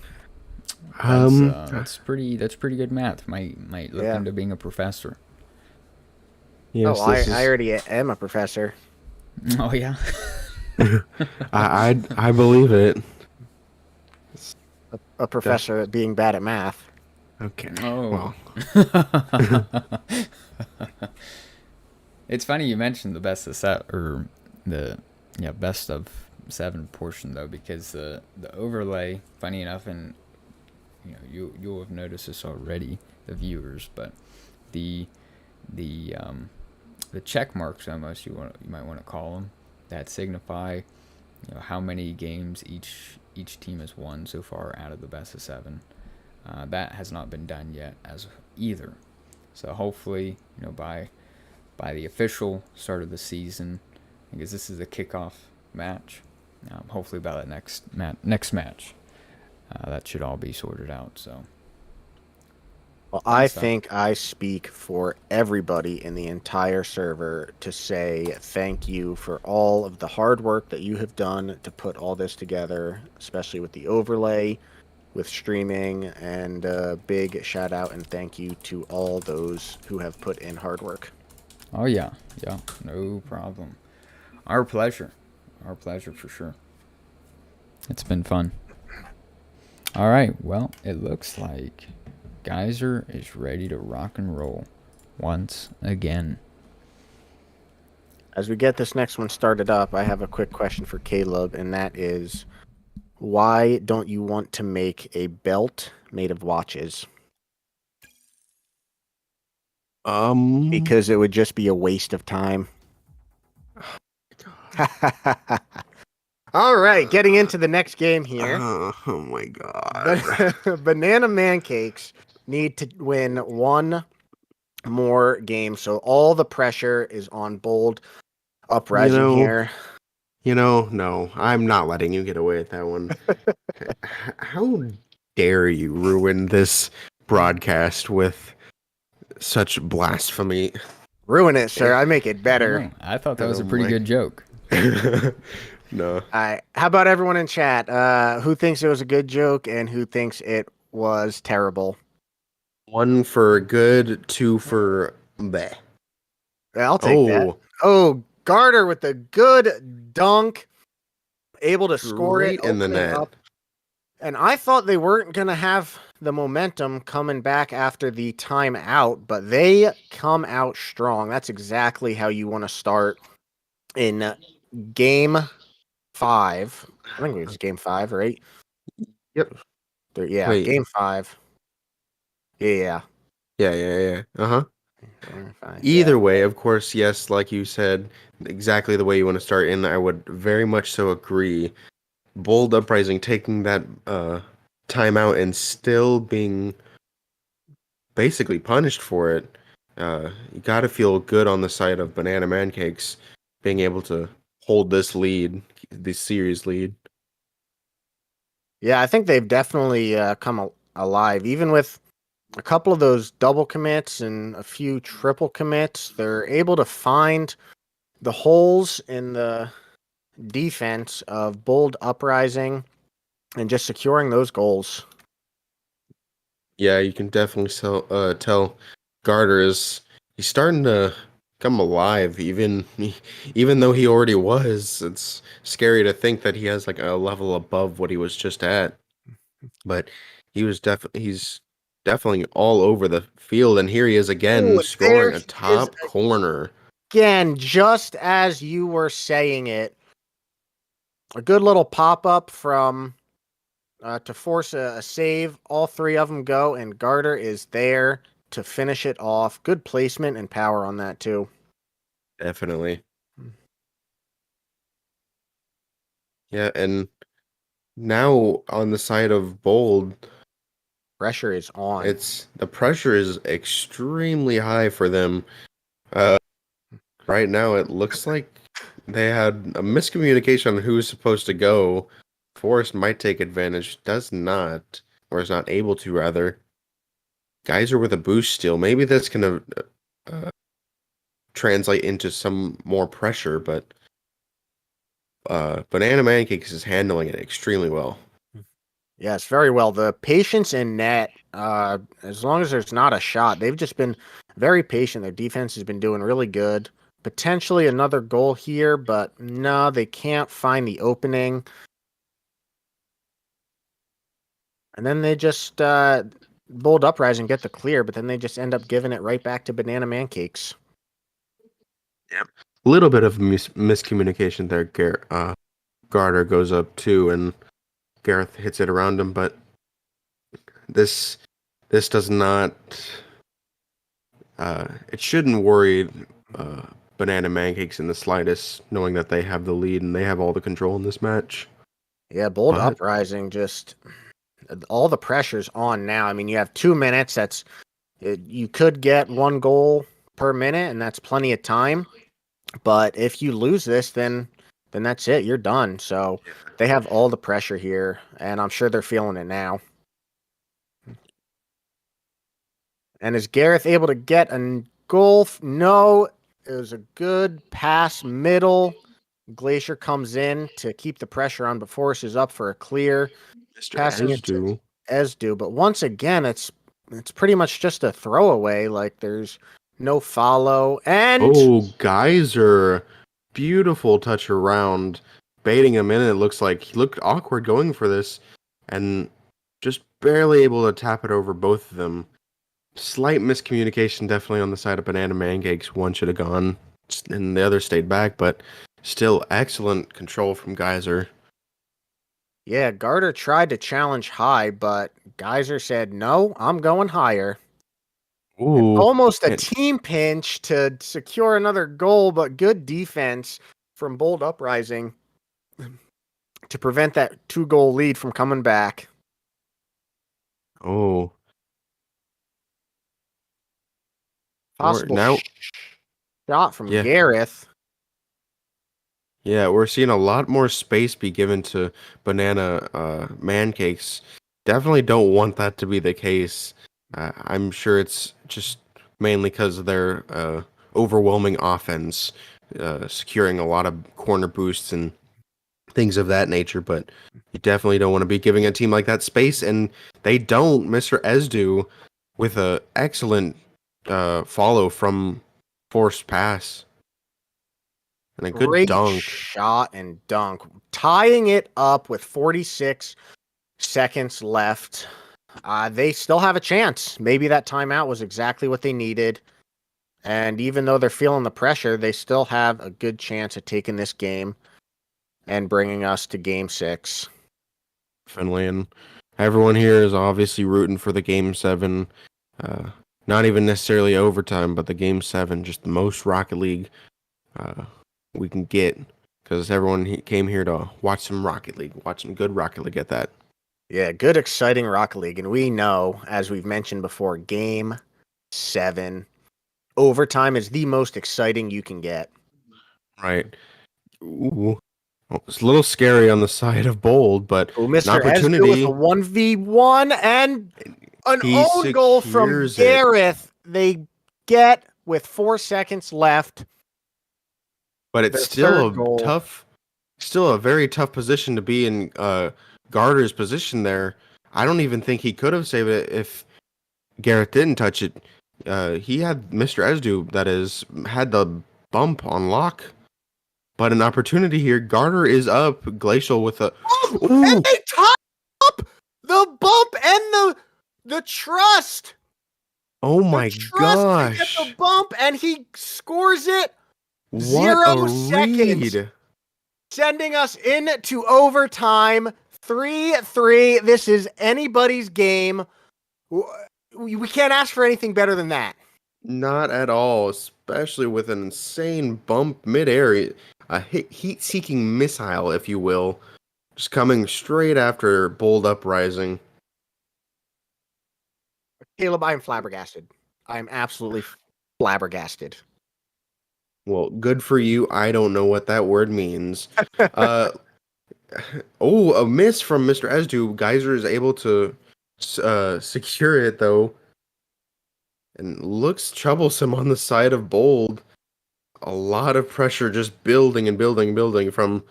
That's pretty good math. Might look Yeah. into being a professor. Yes, I already am a professor. Oh yeah. I believe it. A professor at being bad at math. Okay. Oh. Well, It's funny you mentioned the best of best of 7 portion though, because the overlay, funny enough, and you'll have noticed this already, the viewers, but the check marks, almost you might want to call them, that signify how many games each team has won so far out of the best of 7. That has not been done yet as either. So hopefully, by the official start of the season, because this is a kickoff match. Hopefully by the next match, that should all be sorted out. So. Well, Fun I stuff. think I speak for everybody in the entire server to say thank you for all of the hard work that you have done to put all this together, especially with the overlay, with streaming, and a big shout out and thank you to all those who have put in hard work. Oh yeah, no problem. Our pleasure for sure. It's been fun. All right, well, it looks like Geyser is ready to rock and roll once again. As we get this next one started up, I have a quick question for Caleb, and that is, why don't you want to make a belt made of watches? Because it would just be a waste of time. All right, getting into the next game here. Oh my god. Banana Mancakes need to win one more game, so all the pressure is on Bold Uprising here. No, I'm not letting you get away with that one. How dare you ruin this broadcast with such blasphemy? Ruin it, sir. I make it better. I thought that was a pretty good joke. No. All right. How about everyone in chat? Who thinks it was a good joke and who thinks it was terrible? 1 for good, 2 for bleh. I'll take that. Oh, Garter with a good dunk. Able to score Right it in the opening net. up. And I thought they weren't going to have the momentum coming back after the timeout, but they come out strong. That's exactly how you want to start in game 5. I think it was game 5, right? Yep. Yeah, Wait. game 5. Yeah. Yeah. Uh-huh. Fine. Either way, of course, yes, like you said, exactly the way you want to start, and I would very much so agree. Bold Uprising taking that timeout and still being basically punished for it. You got to feel good on the side of Banana Mancakes being able to hold this series lead. Yeah, I think they've definitely come alive. Even with a couple of those double commits and a few triple commits, they're able to find the holes in the defense of Bold Uprising and just securing those goals. Yeah, you can definitely tell Garter he's starting to come alive, even though he already was. It's scary to think that he has like a level above what he was just at. But he's definitely all over the field, and here he is again scoring a top corner. Again, just as you were saying it, a good little pop-up from to force a save. All 3 of them go, and Garter is there to finish it off. Good placement and power on that, too. Definitely. Yeah, and now on the side of Bold, Pressure is on. the pressure is extremely high for them. Right now, it looks like they had a miscommunication on who's supposed to go. Forrest might take advantage, does not, or is not able to, rather. Geyser with a boost steal. Maybe that's going to translate into some more pressure, but Banana Mancakes is handling it extremely well. Yes, very well. The patience in net, as long as there's not a shot, they've just been very patient. Their defense has been doing really good. Potentially another goal here, but no, they can't find the opening. And then they just Bold Uprising get the clear, but then they just end up giving it right back to Banana Mancakes. Yep. A little bit of miscommunication there. Garter goes up too, and Gareth hits it around him, but this does not. It shouldn't worry Banana Mancakes in the slightest, knowing that they have the lead and they have all the control in this match. Yeah, Bold Uprising just all the pressure's on now. I mean, you have 2 minutes. You could get 1 goal per minute, and that's plenty of time. But if you lose this, then that's it. You're done. So they have all the pressure here, and I'm sure they're feeling it now. And is Gareth able to get a goal? No. It was a good pass middle. Glacier comes in to keep the pressure on, but Forrest is up for a clear. Mr. Passing it to MrEzdoo. MrEzdoo. But once again, it's pretty much just a throwaway. Like there's no follow. And Oh, Geyser. Beautiful touch around. Baiting him in. It looks like he looked awkward going for this. And just barely able to tap it over both of them. Slight miscommunication definitely on the side of Banana Mancakes. One should have gone and the other stayed back, but still excellent control from Geyser. yeah, Garter tried to challenge high, but Geyser said, no, I'm going higher. And Ooh. almost a And- team pinch to secure another goal, but good defense from Bold Uprising to prevent that 2-goal lead from coming back. Oh. Possible Now, shot from Yeah. Gareth. yeah, we're seeing a lot more space be given to Banana Mancakes. Definitely don't want that to be the case. I'm sure it's just mainly because of their overwhelming offense, securing a lot of corner boosts and things of that nature. But you definitely don't want to be giving a team like that space, and they don't. MrEzdoo with a excellent follow from forced pass. And a good Great dunk. shot and dunk. Tying it up with 46 seconds left. They still have a chance. Maybe that timeout was exactly what they needed. And even though they're feeling the pressure, they still have a good chance at taking this game and bringing us to game 6. Finley, and everyone here is obviously rooting for the game 7. Not even necessarily overtime, but the game 7, just the most Rocket League we can get, because everyone came here to watch some Rocket League, watch some good Rocket League at that. Yeah, good, exciting Rocket League. And we know, as we've mentioned before, game 7, overtime is the most exciting you can get. Right. Ooh. Well, it's a little scary on the side of Bold, but Oh, an Mr. Ezreal opportunity. with a 1v1 and an He own goal from secures it. Gareth. They get with 4 seconds left. But it's Their still third a goal. still a very tough position to be in. Garter's position there. I don't even think he could have saved it if Garrett didn't touch it. He had MrEzdoo, that is, had the bump on lock. But an opportunity here. Garter is up. Glacial with a. Ooh. And they tie up the bump and the trust. Oh my the trust to get gosh. the bump, and he scores it. What 0 a seconds. read. Sending us into overtime. 3-3. This is anybody's game. We can't ask for anything better than that. Not at all, especially with an insane bump midair. A heat-seeking missile, if you will, just coming straight after Bold Uprising. Caleb, I am flabbergasted. I am absolutely flabbergasted. Well, good for you. I don't know what that word means. A miss from MrEzdoo. Geyser is able to secure it, though. And looks troublesome on the side of Bold. A lot of pressure just building and building and building from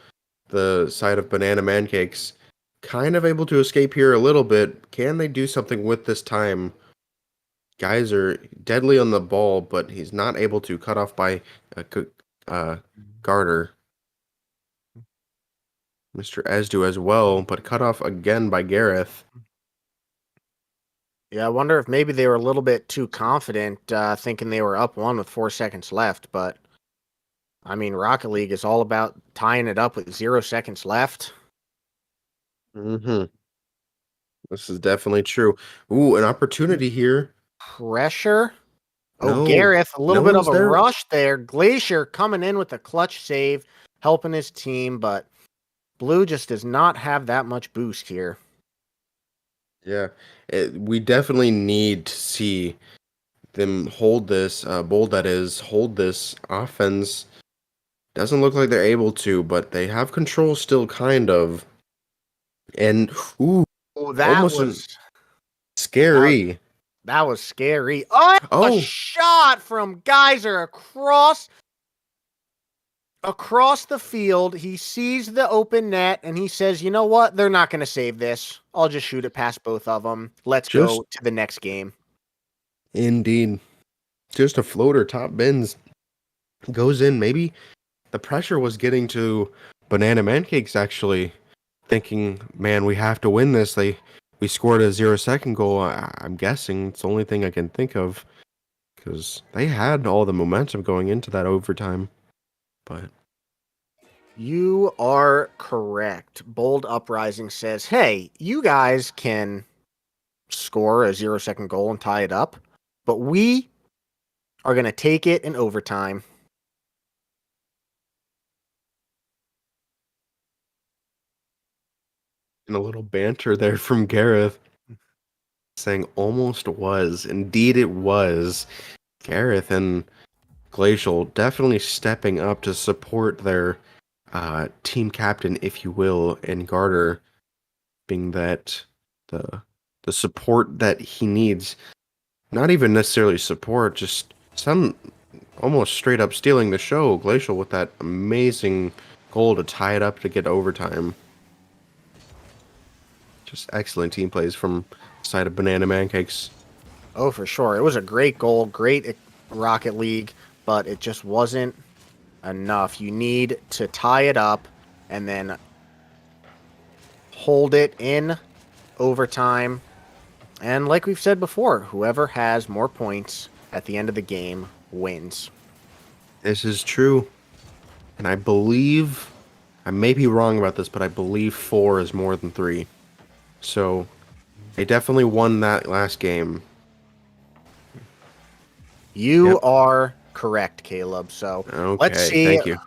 the side of Banana Mancakes. Kind of able to escape here a little bit. Can they do something with this time? Geyser deadly on the ball, but he's not able to, cut off by Garter. MrEzdoo as well, but cut off again by Gareth. Yeah, I wonder if maybe they were a little bit too confident, thinking they were up 1 with 4 seconds left. But, I mean, Rocket League is all about tying it up with 0 seconds left. Mm-hmm. This is definitely true. Ooh, an opportunity here. Pressure. Oh, No, Gareth, a little no bit of one's a there. rush there. Glacier coming in with a clutch save, helping his team, but Blue just does not have that much boost here. Yeah, we definitely need to see them hold this, Bold that is, hold this offense Doesn't look like they're able to, but they have control still, kind of. And ooh, Oh, that almost was scary. that was scary. Oh, a Oh, shot from Geyser across the field. He sees the open net and he says, "You know what? They're not going to save this. I'll just shoot it past both of them. Let's Just- go to the next game." indeed. Just a floater, top bins, goes in. Maybe the pressure was getting to Banana Mancakes, actually, thinking, man, we have to win this. We scored a 0-second goal. I'm guessing it's the only thing I can think of, because they had all the momentum going into that overtime. But You are correct. Bold Uprising says, "Hey, you guys can score a 0-second goal and tie it up, but we are going to take it in overtime." and a little banter there from Gareth, saying almost was. Indeed, it was. Gareth and Glacial definitely stepping up to support their team captain, if you will, and Garter being that the support that he needs. Not even necessarily support, just some almost straight up stealing the show. Glacial with that amazing goal to tie it up to get overtime. Just excellent team plays from the side of Banana Mancakes. Oh, for sure. It was a great goal, great Rocket League, but it just wasn't enough. You need to tie it up and then hold it in overtime. And like we've said before, whoever has more points at the end of the game wins. This is true. And I believe, I may be wrong about this, but I believe 4 is more than 3. So they definitely won that last game. You are correct, Caleb. So Okay, let's see. thank you.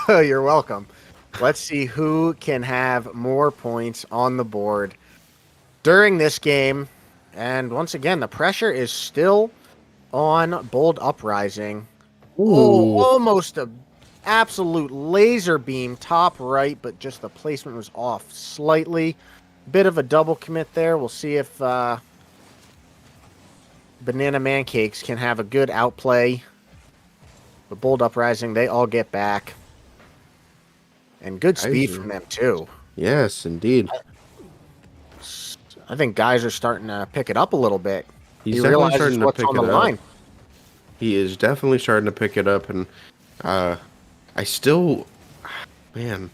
You're welcome. Let's see who can have more points on the board during this game. And once again, the pressure is still on Bold Uprising. Oh, almost a absolute laser beam top right, but just the placement was off slightly. Bit of a double commit there. We'll see if Banana Mancakes can have a good outplay. But Bold Uprising, they all get back. And good speed Geyser. from them, too. Yes, indeed. I think Geyser's starting to pick it up a little bit. He's He definitely realizes starting to what's pick on it the up. line. He is definitely starting to pick it up, and I still, man,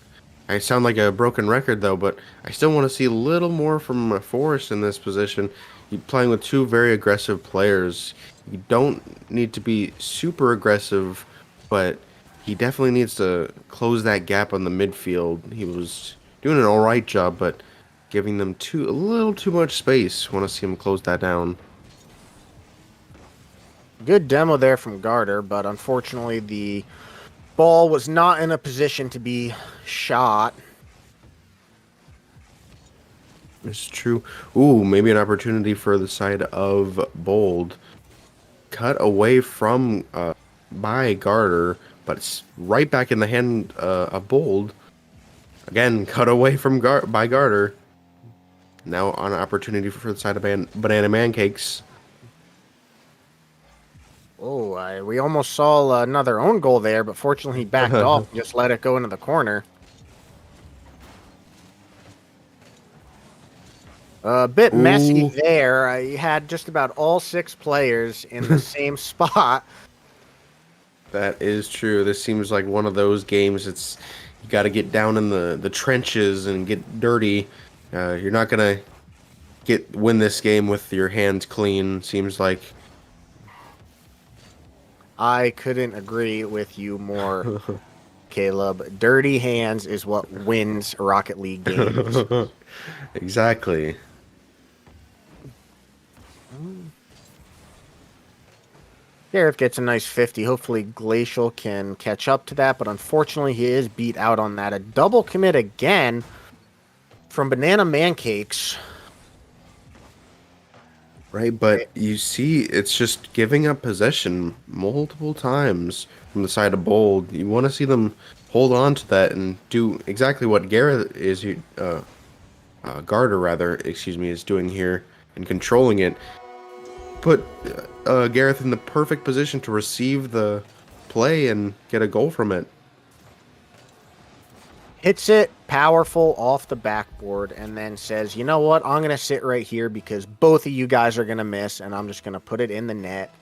I sound like a broken record though, but I still want to see a little more from Forrest in this position. You're playing with 2 very aggressive players. You don't need to be super aggressive, but he definitely needs to close that gap on the midfield. He was doing an all right job, but giving them a little too much space. Want to see him close that down. Good demo there from Garter, but unfortunately the ball was not in a position to be shot. It's true. Ooh, maybe an opportunity for the side of Bold. Cut away from by Garter, but it's right back in the hand of Bold. Again, cut away from by Garter. Now on an opportunity for the side of Banana Mancakes. Oh, we almost saw another own goal there, but fortunately he backed off and just let it go into the corner. A bit messy Ooh. there. I had just about all 6 players in the same spot. That is true. This seems like one of those games. It's you got to get down in the trenches and get dirty. You're not gonna win this game with your hands clean. Seems like. I couldn't agree with you more, Caleb. Dirty hands is what wins Rocket League games. Exactly. Garrett gets a nice 50. Hopefully Glacial can catch up to that, but unfortunately he is beat out on that. A double commit again from Banana Mancakes. Right, but you see, it's just giving up possession multiple times from the side of Bold. You want to see them hold on to that and do exactly what Garrett is, Garter rather, excuse me, is doing here and controlling it. Put Gareth in the perfect position to receive the play and get a goal from it. Hits it powerful off the backboard and then says, you know what, I'm going to sit right here because both of you guys are going to miss, and I'm just going to put it in the net,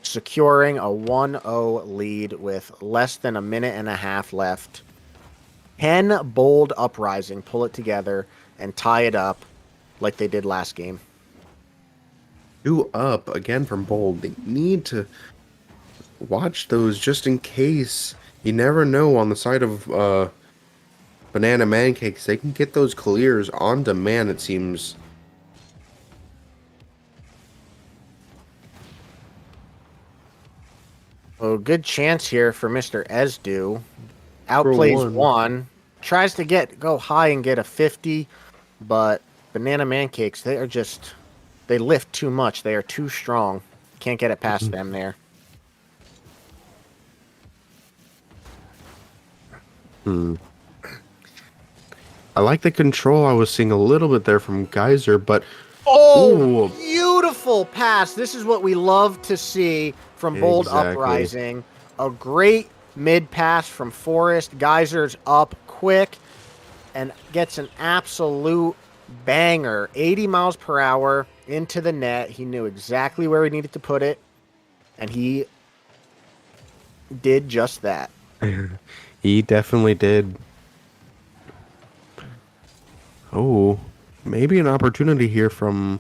securing a 1-0 lead with less than a minute and a half left. Can Bold Uprising pull it together and tie it up like they did last game? 2 up again from Bold. They need to watch those just in case. You never know on the side of Banana Mancakes. They can get those clears on demand, it seems. Oh, good chance here for MrEzdoo. Outplays one. Tries to go high and get a 50, but Banana Mancakes, they lift too much. They are too strong. Can't get it past them there. I like the control I was seeing a little bit there from Geyser, but oh, beautiful pass. This is what we love to see from Bold Uprising. A great mid pass from Forrest. Geyser's up quick and gets an absolute banger. 80 miles per hour into the net. He knew exactly where he needed to put it, and he did just that. He definitely did. Oh, maybe an opportunity here from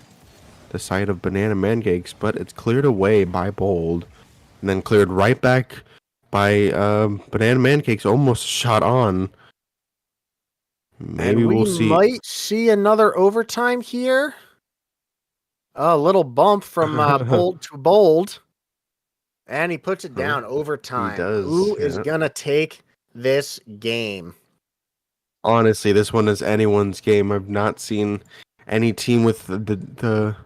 the side of Banana Mancakes, but it's cleared away by Bold, and then cleared right back by Banana Mancakes, almost shot on. Maybe we'll see. Might see another overtime here. A little bump from Bold to Bold, and he puts it down overtime. He does. Who is gonna take this game? Honestly, this one is anyone's game. I've not seen any team with the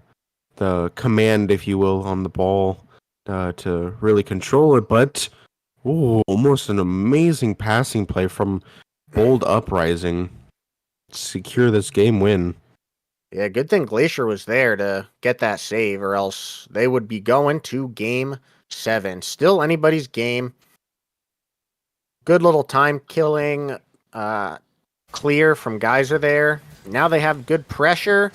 command, if you will, on the ball to really control it. But almost an amazing passing play from Bold Uprising. Secure this game win. Yeah, good thing Glacier was there to get that save, or else they would be going to game 7. Still anybody's game. Good little time killing clear from Geyser there. Now they have good pressure.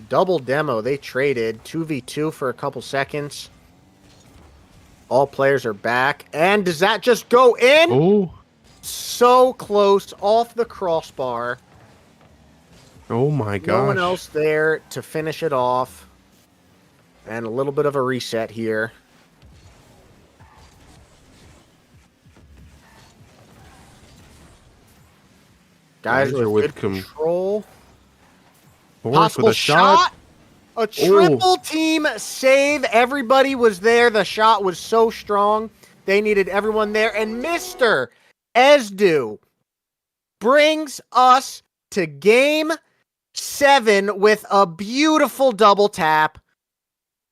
Double demo. They traded 2v2 for a couple seconds. All players are back. And does that just go in? Oh. So close off the crossbar. Oh my gosh. No one else there to finish it off. And a little bit of a reset here. Guys are with control. Possible with a shot. A triple team save. Everybody was there. The shot was so strong. They needed everyone there. And MrEzdoo brings us to game 7 with a beautiful double tap.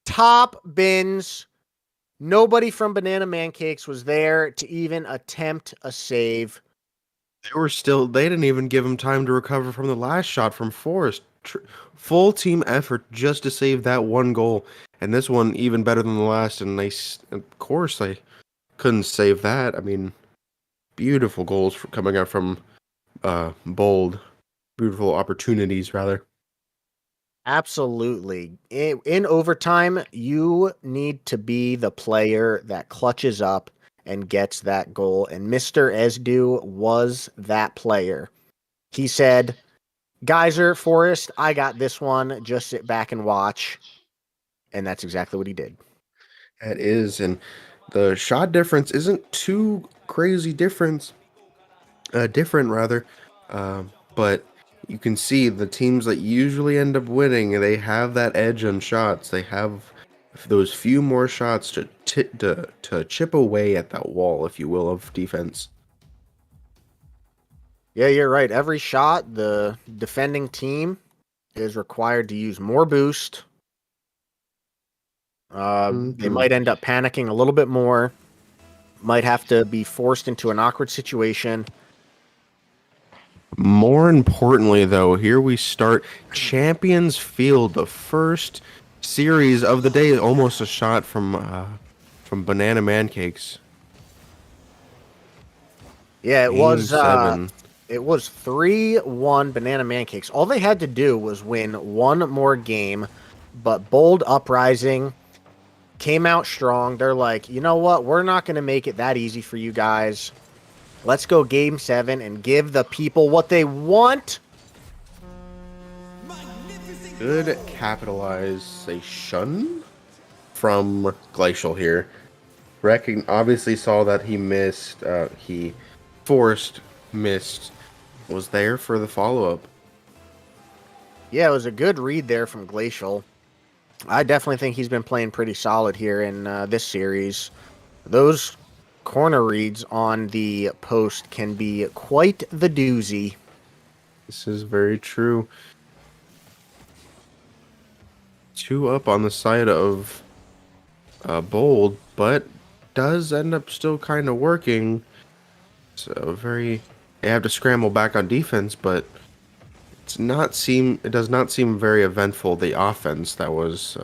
Top bins. Nobody from Banana Mancakes was there to even attempt a save. They didn't even give him time to recover from the last shot from Forrest. Full team effort just to save that one goal. And this one even better than the last. And of course, they couldn't save that. I mean, beautiful goals coming out from Bold. Beautiful opportunities, rather. Absolutely. In overtime, you need to be the player that clutches up and gets that goal. And MrEzdoo was that player. He said, Geyser, Forrest, I got this one. Just sit back and watch. And that's exactly what he did. That is. And the shot difference isn't too crazy different, but you can see the teams that usually end up winning, they have that edge on shots. They have those few more shots to chip away at that wall, if you will, of defense. Yeah, you're right. Every shot, the defending team is required to use more boost. They might end up panicking a little bit more. might have to be forced into an awkward situation. More importantly, though, here we start Champions Field, the first series of the day. Almost a shot from Banana Mancakes. Yeah, it Game was 7. it was 3-1 Banana Mancakes. All they had to do was win one more game, but Bold Uprising came out strong. They're like, you know what? We're not going to make it that easy for you guys. Let's go Game 7 and give the people what they want. Good capitalization from Glacial here. Obviously saw that he missed. Forrest missed. Was there for the follow-up. Yeah, it was a good read there from Glacial. I definitely think he's been playing pretty solid here in this series. Those corner reads on the post can be quite the doozy. This is very true. 2 up on the side of Bold, but does end up still kind of working. So they have to scramble back on defense, but it does not seem very eventful, the offense that was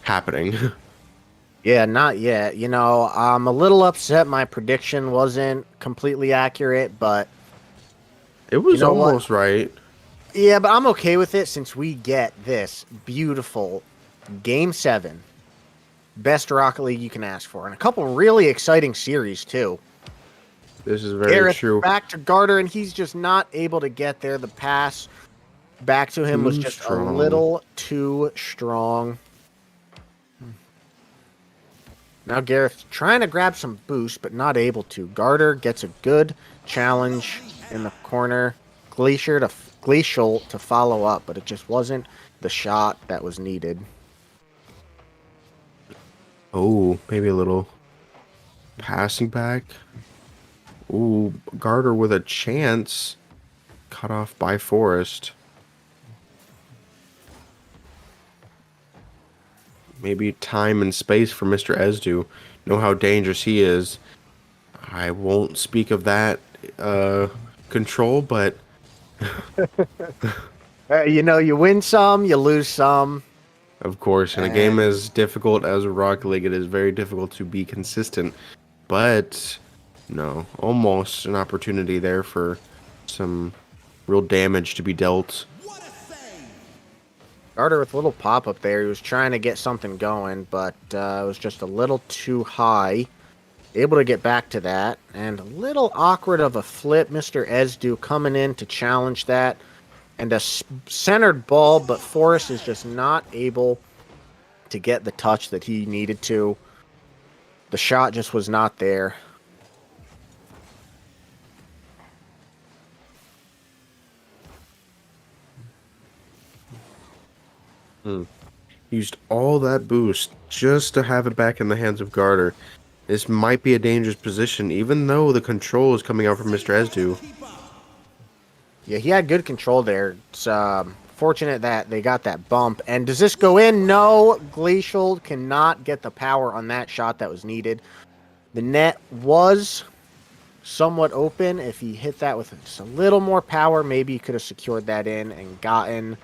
happening. Yeah, not yet. You know, I'm a little upset my prediction wasn't completely accurate, but It was You know what? almost right. yeah, but I'm okay with it since we get this beautiful Game 7. Best Rocket League you can ask for. And a couple really exciting series, too. This is very Garrett true. back to Garter, and he's just not able to get there. The pass back to him was Too just strong. a little too strong. Now Garrett's trying to grab some boost, but not able to. Garter gets a good challenge in the corner. Glacial to follow up, but it just wasn't the shot that was needed. Oh, maybe a little passing back. Ooh, Garter with a chance. Cut off by Forrest. Maybe time and space for MrEzdoo. Know how dangerous he is. I won't speak of that control, but You know, you win some, you lose some. of course, in a game as difficult as Rocket League, it is very difficult to be consistent. But no, almost an opportunity there for some real damage to be dealt. Garter with a little pop-up there. He was trying to get something going, but it was just a little too high. Able to get back to that. And a little awkward of a flip. MrEzdoo coming in to challenge that. And a centered ball, but Forrest is just not able to get the touch that he needed to. The shot just was not there. Used all that boost just to have it back in the hands of Garter. This might be a dangerous position, even though the control is coming out from MrEzdoo. Yeah, he had good control there. It's fortunate that they got that bump. And does this go in? No. Glacial cannot get the power on that shot that was needed. The net was somewhat open. If he hit that with just a little more power, maybe he could have secured that in and gotten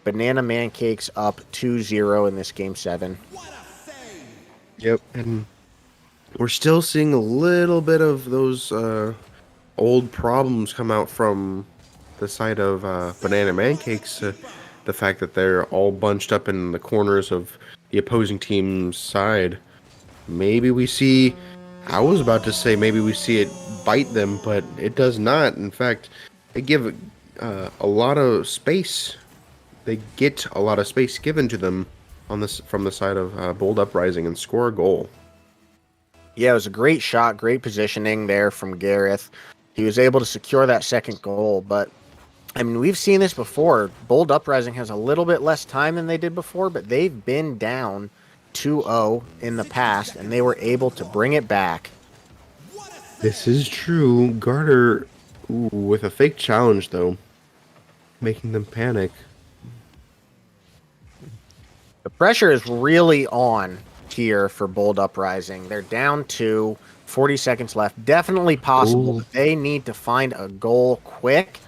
Banana Mancakes up 2-0 in this Game 7. Yep, and we're still seeing a little bit of those old problems come out from the side of Banana Mancakes. The fact that they're all bunched up in the corners of the opposing team's side. Maybe we see... I was about to say maybe we see it bite them, but it does not. In fact, they give a lot of space. They get a lot of space given to them on this from the side of Bold Uprising and score a goal. Yeah, it was a great shot, great positioning there from Garrett. He was able to secure that second goal, but I mean, we've seen this before. Bold Uprising has a little bit less time than they did before, but they've been down 2-0 in the past, and they were able to bring it back. This is true. Garter, with a fake challenge, though, making them panic. The pressure is really on here for Bold Uprising. They're down 2. 40 seconds left. Definitely possible. Ooh. But they need to find a goal quick,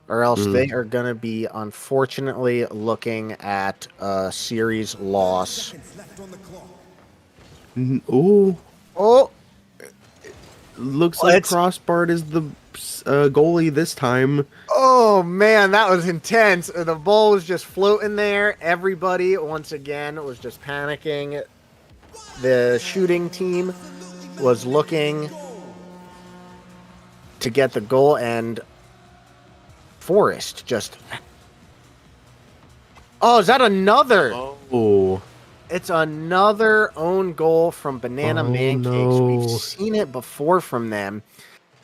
or else they are going to be, unfortunately, looking at a series loss. Ooh. Oh, Looks Well, like it's- Crossbart is the goalie this time. oh man, that was intense. The ball was just floating there. Everybody, once again, was just panicking. The shooting team was looking to get the goal, and Forrest just... Oh, is that another? Oh. It's another own goal from Banana Oh, Mancakes. no. We've seen it before from them.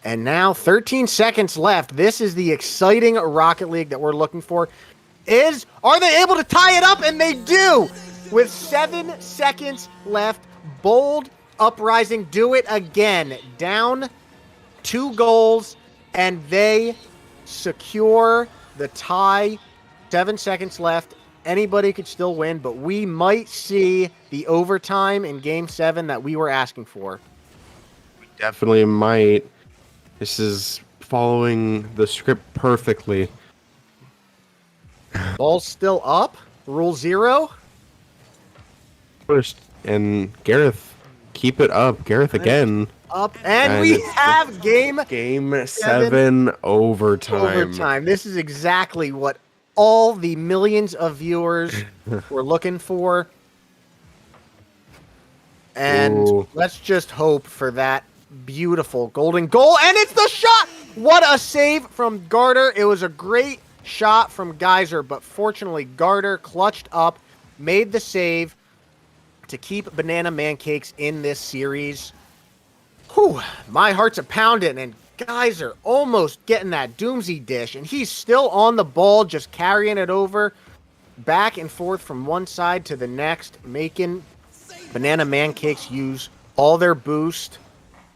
And now 13 seconds left. This is the exciting Rocket League that we're looking for. Are they able to tie it up? And they do! With 7 seconds left, bold Uprising do it again. Down 2 goals, and they secure the tie. 7 seconds left. Anybody could still win, but we might see the overtime in Game 7 that we were asking for. Definitely might. This is following the script perfectly. Ball's still up. Rule 0. First, and Gareth, keep it up. Gareth again. Up. And And we it's- have Game Game 7 overtime. overtime. This is exactly what all the millions of viewers were looking for. And Ooh. let's just hope for that beautiful golden goal. And it's the shot! What a save from Garter. It was a great shot from Geyser, but fortunately Garter clutched up, made the save to keep Banana Mancakes in this series. Whew, my heart's a pounding, and Geyser almost getting that doomsy dish, and he's still on the ball, just carrying it over, back and forth from one side to the next, making Banana Mancakes use all their boost.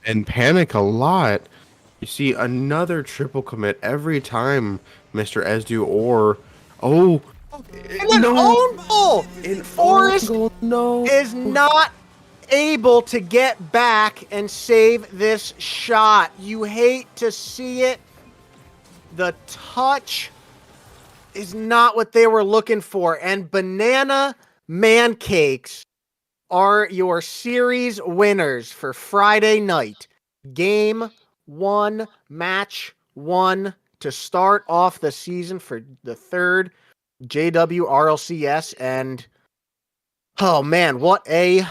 And panic a lot. You see another triple commit every time, MrEzdoo, or... Oh! And an own goal! Forrest No! is not able to get back and save this shot. You hate to see it. The touch is not what they were looking for. And Banana Mancakes are your series winners for Friday night. Game 1, match 1 to start off the season for the 3rd JWRLCS. And oh man, what a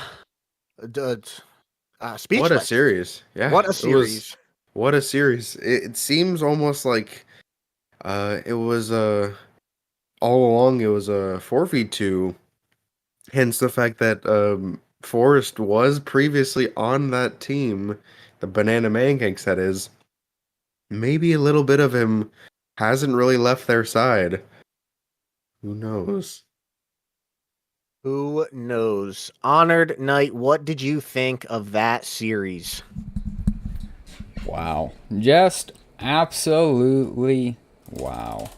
speechless. What a series. Yeah. What a it was- series. What a series. It seems almost like it was all along it was a 4v2. Hence the fact that Forrest was previously on that team, the Banana Mancakes that is. Maybe a little bit of him hasn't really left their side. Who knows? Who knows? Honored Knight, what did you think of that series? Wow. Just absolutely wow.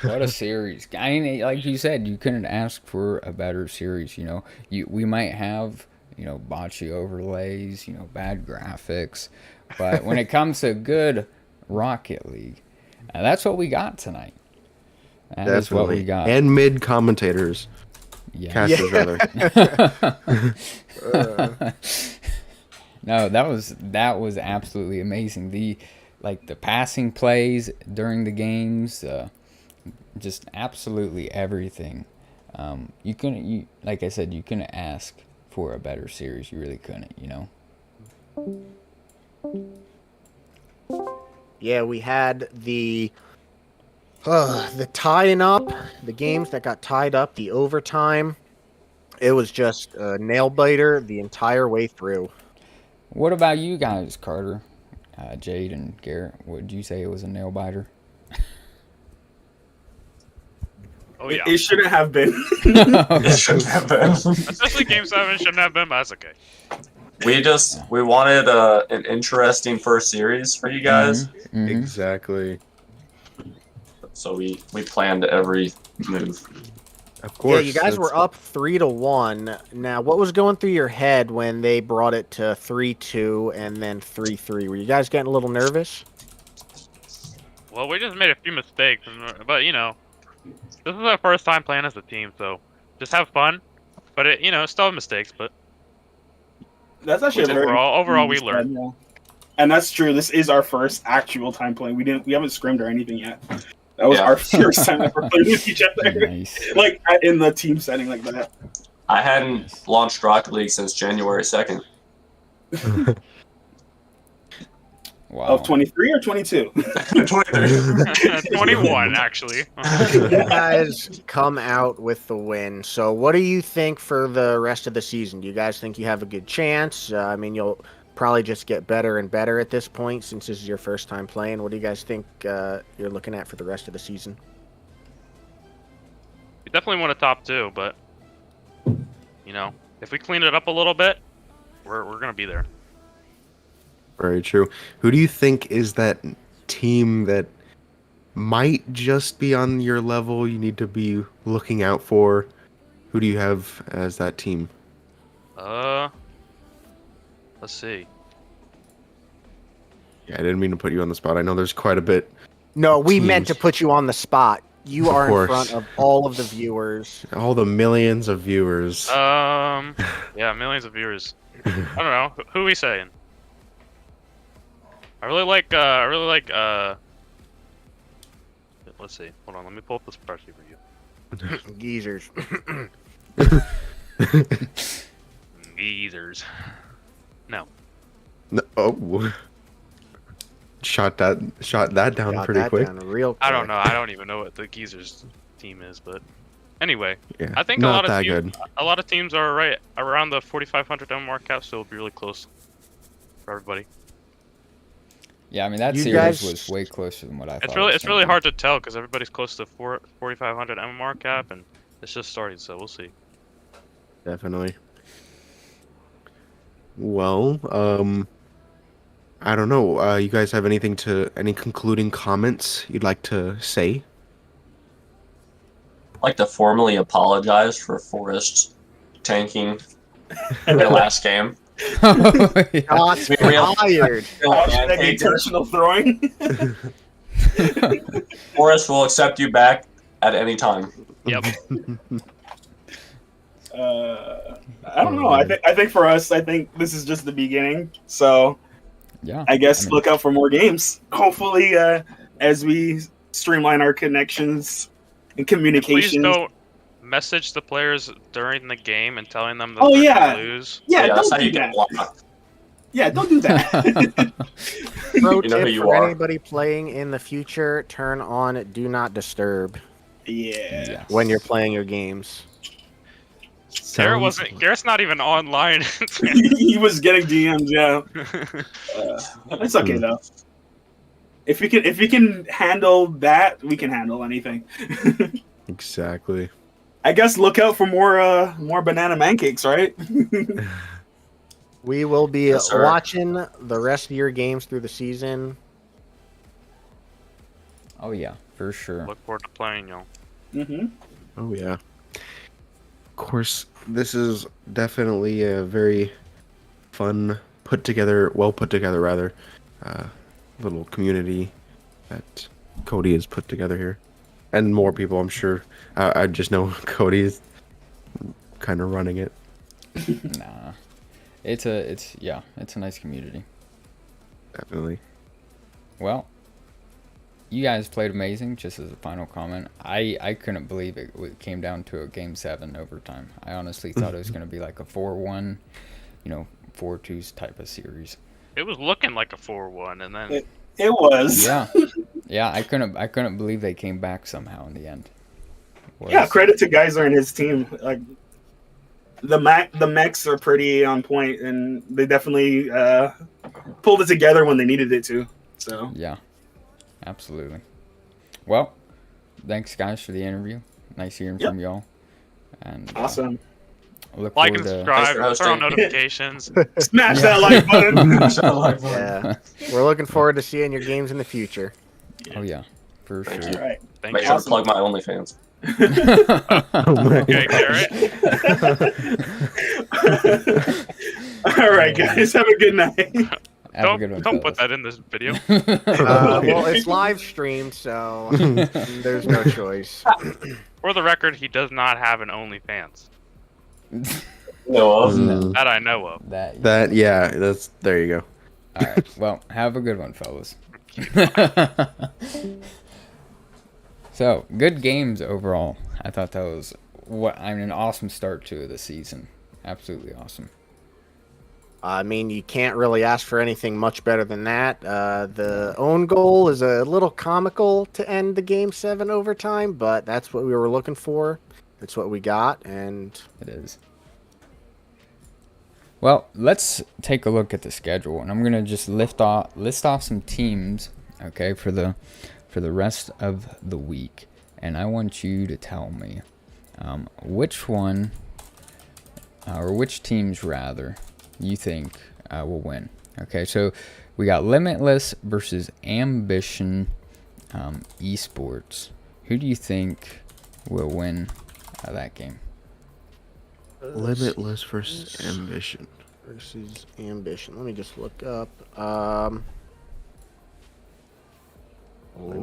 What a series. I mean, like you said, you couldn't ask for a better series, you know. We might have, you know, botchy overlays, you know, bad graphics, but when it comes to good Rocket League, that's what we got tonight. That is what we got. And mid commentators. Yeah. Casters, rather. No, that was absolutely amazing. The passing plays during the games, just absolutely everything. Like I said, you couldn't ask for a better series. You really couldn't, you know. Yeah, we had the tying up, the games that got tied up, the overtime. It was just a nail biter the entire way through. What about you guys, Carter, Jade, and Garrett? Would you say it was a nail biter? Oh yeah, It shouldn't have been. It shouldn't have been. especially Game 7 shouldn't have been, but that's okay. We wanted an interesting first series for you guys, Mhm. Exactly. so we planned every move. Of course. Yeah, you guys were up 3-1. Now, what was going through your head when they brought it to 3-2 and then 3-3? Were you guys getting a little nervous? Well, we just made a few mistakes, but you know, this is our first time playing as a team, so just have fun. But it, you know, still have mistakes, but That's actually a very overall we said, learned. yeah. And that's true. This is our first actual time playing. We haven't scrimmed or anything yet. That was Yeah. our first time ever playing with each other, Nice. like in the team setting like that. I hadn't launched Rocket League since January 2nd. Wow. Of 23 or 22? 21 actually. You guys come out with the win. So, what do you think for the rest of the season? Do you guys think you have a good chance? I mean, you'll probably just get better and better at this point since this is your first time playing. What do you guys think you're looking at for the rest of the season? We definitely want a top 2, but you know, if we clean it up a little bit, we're gonna be there. Very true. Who do you think is that team that might just be on your level you need to be looking out for? Who do you have as that team? Let's see. Yeah, I didn't mean to put you on the spot. I know there's quite a bit. No, we meant to Teams. put you on the spot. You are in course. front of all of the viewers. All the millions of viewers. Yeah, millions of viewers. I don't know. Who are we saying? I really like, let's see. Hold on, let me pull up this spreadsheet for you. Geezers. Geezers. No. No, oh. Shot that down Got pretty that quick. down real quick. I don't know. I don't even know what the Geezers team is, but anyway, Yeah, I think not a that lot of teams are right around the 4,500 MMR cap, so it'll be really close for everybody. Yeah, I mean that You series guys- was way closer than what I thought. It's really hard to tell because everybody's close to 4,500 MMR cap, and it's just starting, so we'll see. Definitely. Well, I don't know. You guys have any concluding comments you'd like to say? I'd like to formally apologize for Forrest tanking the last game. Shots We real- fired. Hashtag intentional throwing. Forrest will accept you back at any time. Yep. I don't know. I think for us, I think this is just the beginning. So Yeah. I guess mean, look out for more games. Hopefully, as we streamline our connections and Please communications. don't message the players during the game and telling them that Oh, they're yeah. gonna lose. Yeah, that's how don't do you get that. blocked. Yeah, don't do that. Pro You know who tip you for are. anybody playing in the future: turn on Do Not Disturb yeah. yes. when you're playing your games. Garrett's not even online. He was getting DMs. Yeah, it's okay though. If we can handle that, we can handle anything. Exactly. I guess look out for more banana mancakes, right? We will be Yes, sir. watching the rest of your games through the season. Oh yeah, for sure. Look forward to playing, y'all. Mm-hmm. Oh yeah. Of course, this is definitely a very fun, well put together rather, little community that Cody has put together here, and more people, I'm sure. I just know Cody is kind of running it. Nah. It's a nice community. Definitely. Well, you guys played amazing. Just as a final comment, I couldn't believe it came down to a Game 7 overtime. I honestly thought it was going to be like a 4-1, 4-2 type of series. It was looking like a 4-1, and then It was. Yeah. I couldn't believe they came back somehow in the end. Yeah, credit to Geyser and his team. Like the mechs are pretty on point, and they definitely pulled it together when they needed it to. So Yeah, absolutely. Well, thanks guys for the interview. Nice hearing from y'all. And awesome. look like forward and to subscribe, Thanks for turn on hosting. notifications. Smash that like button. Yeah, we're looking forward to seeing your games in the future. Oh yeah, for Thank sure. All right. Thank Make you. sure to plug my OnlyFans. Okay, Garrett. All right, guys, have a good night. Have a good one, Don't put fellas. that in this video. Well, it's live streamed, so there's no choice. For the record, he does not have an OnlyFans. No, Mm, That I know of. that yeah, that's there you go. All right. Well, have a good one, fellas. So, good games overall. I thought that was an awesome start to the season. Absolutely awesome. I mean, you can't really ask for anything much better than that. The own goal is a little comical to end the Game 7 overtime, but that's what we were looking for. That's what we got, and It is. Well, let's take a look at the schedule, and I'm gonna just list off some teams, okay, for the rest of the week, and I want you to tell me which one or which teams rather you think will win. Okay, so we got Limitless versus Ambition Esports. Who do you think will win that game? Limitless versus Ambition. Versus Ambition. Let me just look up. Oh,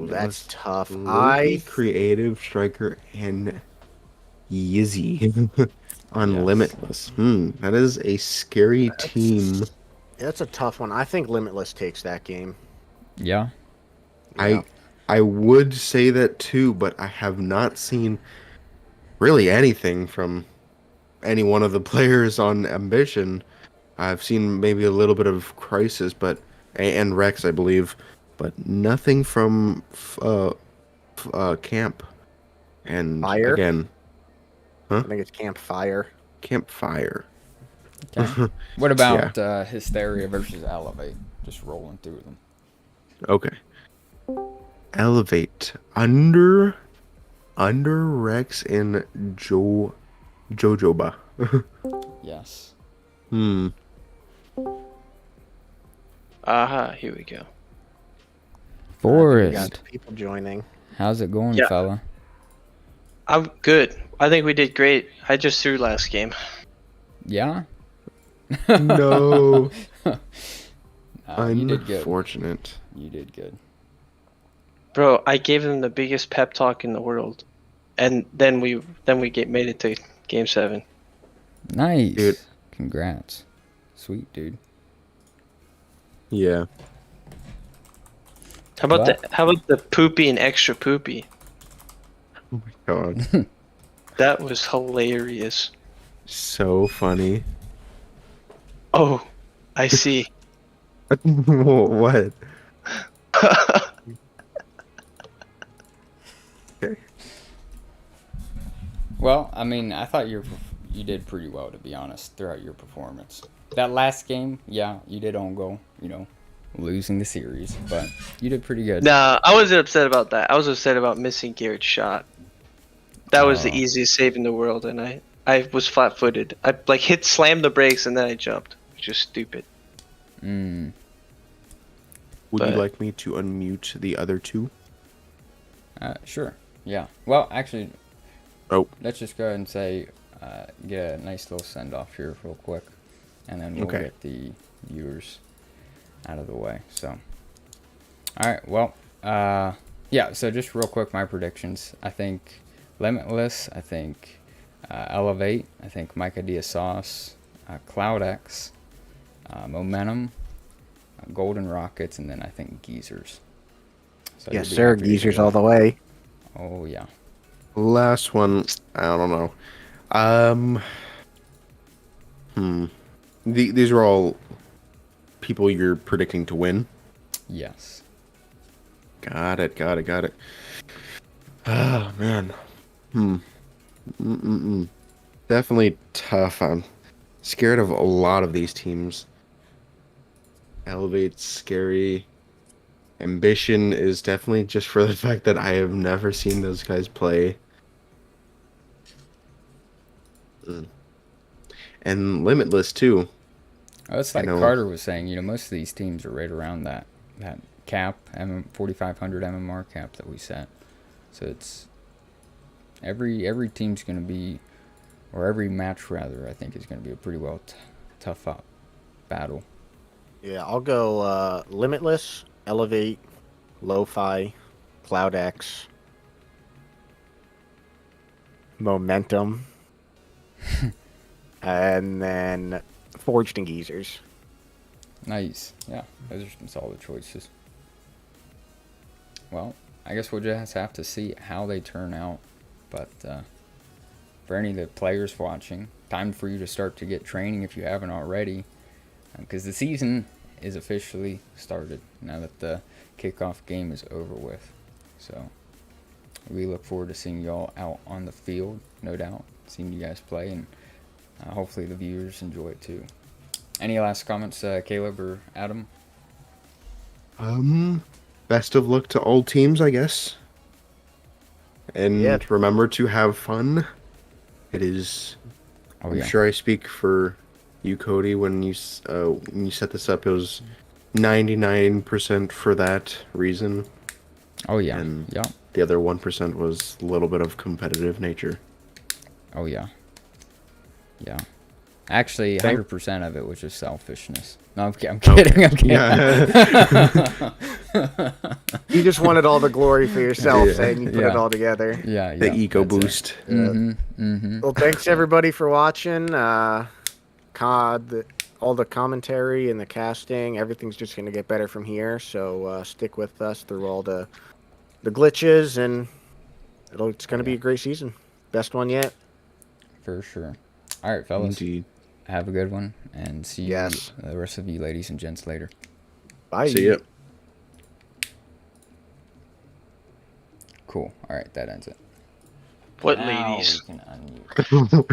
that's tough. Loki, Creative, Striker, and Yizzy on Yes. Limitless. That is a scary team. That's a tough one. I think Limitless takes that game. Yeah. Yeah. I would say that too, but I have not seen really anything from any one of the players on Ambition. I've seen maybe a little bit of Crisis, but and Rex, I believe, but nothing from Camp. And Fire? again, I think it's Campfire. Campfire. Okay. What about Hysteria versus Elevate? Just rolling through them. Okay. Elevate under Rex and Jojoba. Yes. Aha, here we go. We Forrest, got people joining. how's it going, Yeah. fella? I'm good. I think we did great. I just threw last game. Yeah. No. You did good. Unfortunate. You did good. Bro, I gave them the biggest pep talk in the world. And then we made it to game 7. Nice. Dude. Congrats. Sweet, dude. Yeah. How about the poopy and extra poopy? Oh my god. That was hilarious. So funny. Oh, I see. What? Okay. Well, I mean, I thought you did pretty well, to be honest, throughout your performance. That last game, yeah, you did on goal, losing the series, but you did pretty good. Nah, I wasn't upset about that. I was upset about missing Garrett's shot. That was the Oh. easiest save in the world, and I was flat-footed. I slammed the brakes, and then I jumped, which is stupid. Mm. Would But- you like me to unmute the other two? Sure. Yeah. Well, actually, Oh. let's just go ahead and say, get a nice little send-off here real quick, and then we'll Okay. get the viewers out of the way. So, all right. Well, yeah. So just real quick, my predictions. I think Limitless. I think Elevate. I think Micah Sauce, CloudX, Momentum, Golden Rockets, and then I think Geysers. So Yes, you'll be sir. happy to hear Geezers that. all the way. Oh yeah. Last one. I don't know. These are all people you're predicting to win. Yes. Got it. Oh man. Definitely tough. I'm scared of a lot of these teams. Elevate's scary. Ambition is definitely just for the fact that I have never seen those guys play. And Limitless too. Oh, it's like know. Carter was saying, most of these teams are right around that cap, 4,500 MMR cap that we set. So Every team's going to be, or every match rather, I think is going to be a pretty tough battle. Yeah, I'll go Limitless, Elevate, Lo-Fi, Cloud X, Momentum, and then Forged and Geysers. Nice. Yeah, those are some solid choices. Well, I guess we'll just have to see how they turn out. But for any of the players watching, time for you to start to get training if you haven't already. Because the season is officially started now that the kickoff game is over with. So we look forward to seeing y'all out on the field, no doubt. Seeing you guys play, and hopefully the viewers enjoy it too. Any last comments, Caleb or Adam? Best of luck to all teams, I guess. And Yeah. remember to have fun. It is. Oh, I'm yeah. sure I speak for you, Cody, when you set this up. It was 99% for that reason. Oh, yeah. And Yeah. the other 1% was a little bit of competitive nature. Oh, yeah. Yeah. Actually, 100% of it was just selfishness. No, I'm kidding. I'm kidding. Yeah. You just wanted all the glory for yourself, Yeah. saying you put it all together. Yeah. The ego that's it. boost. Well, thanks everybody for watching. All the commentary and the casting, everything's just going to get better from here. So stick with us through all the glitches, and it's going to be a great season. Best one yet. For sure. All right, fellas. Indeed. Have a good one, and see Yes. you, the rest of you ladies and gents, later. Bye. See ya. Cool. All right, that ends it. What Now ladies? we can unmute.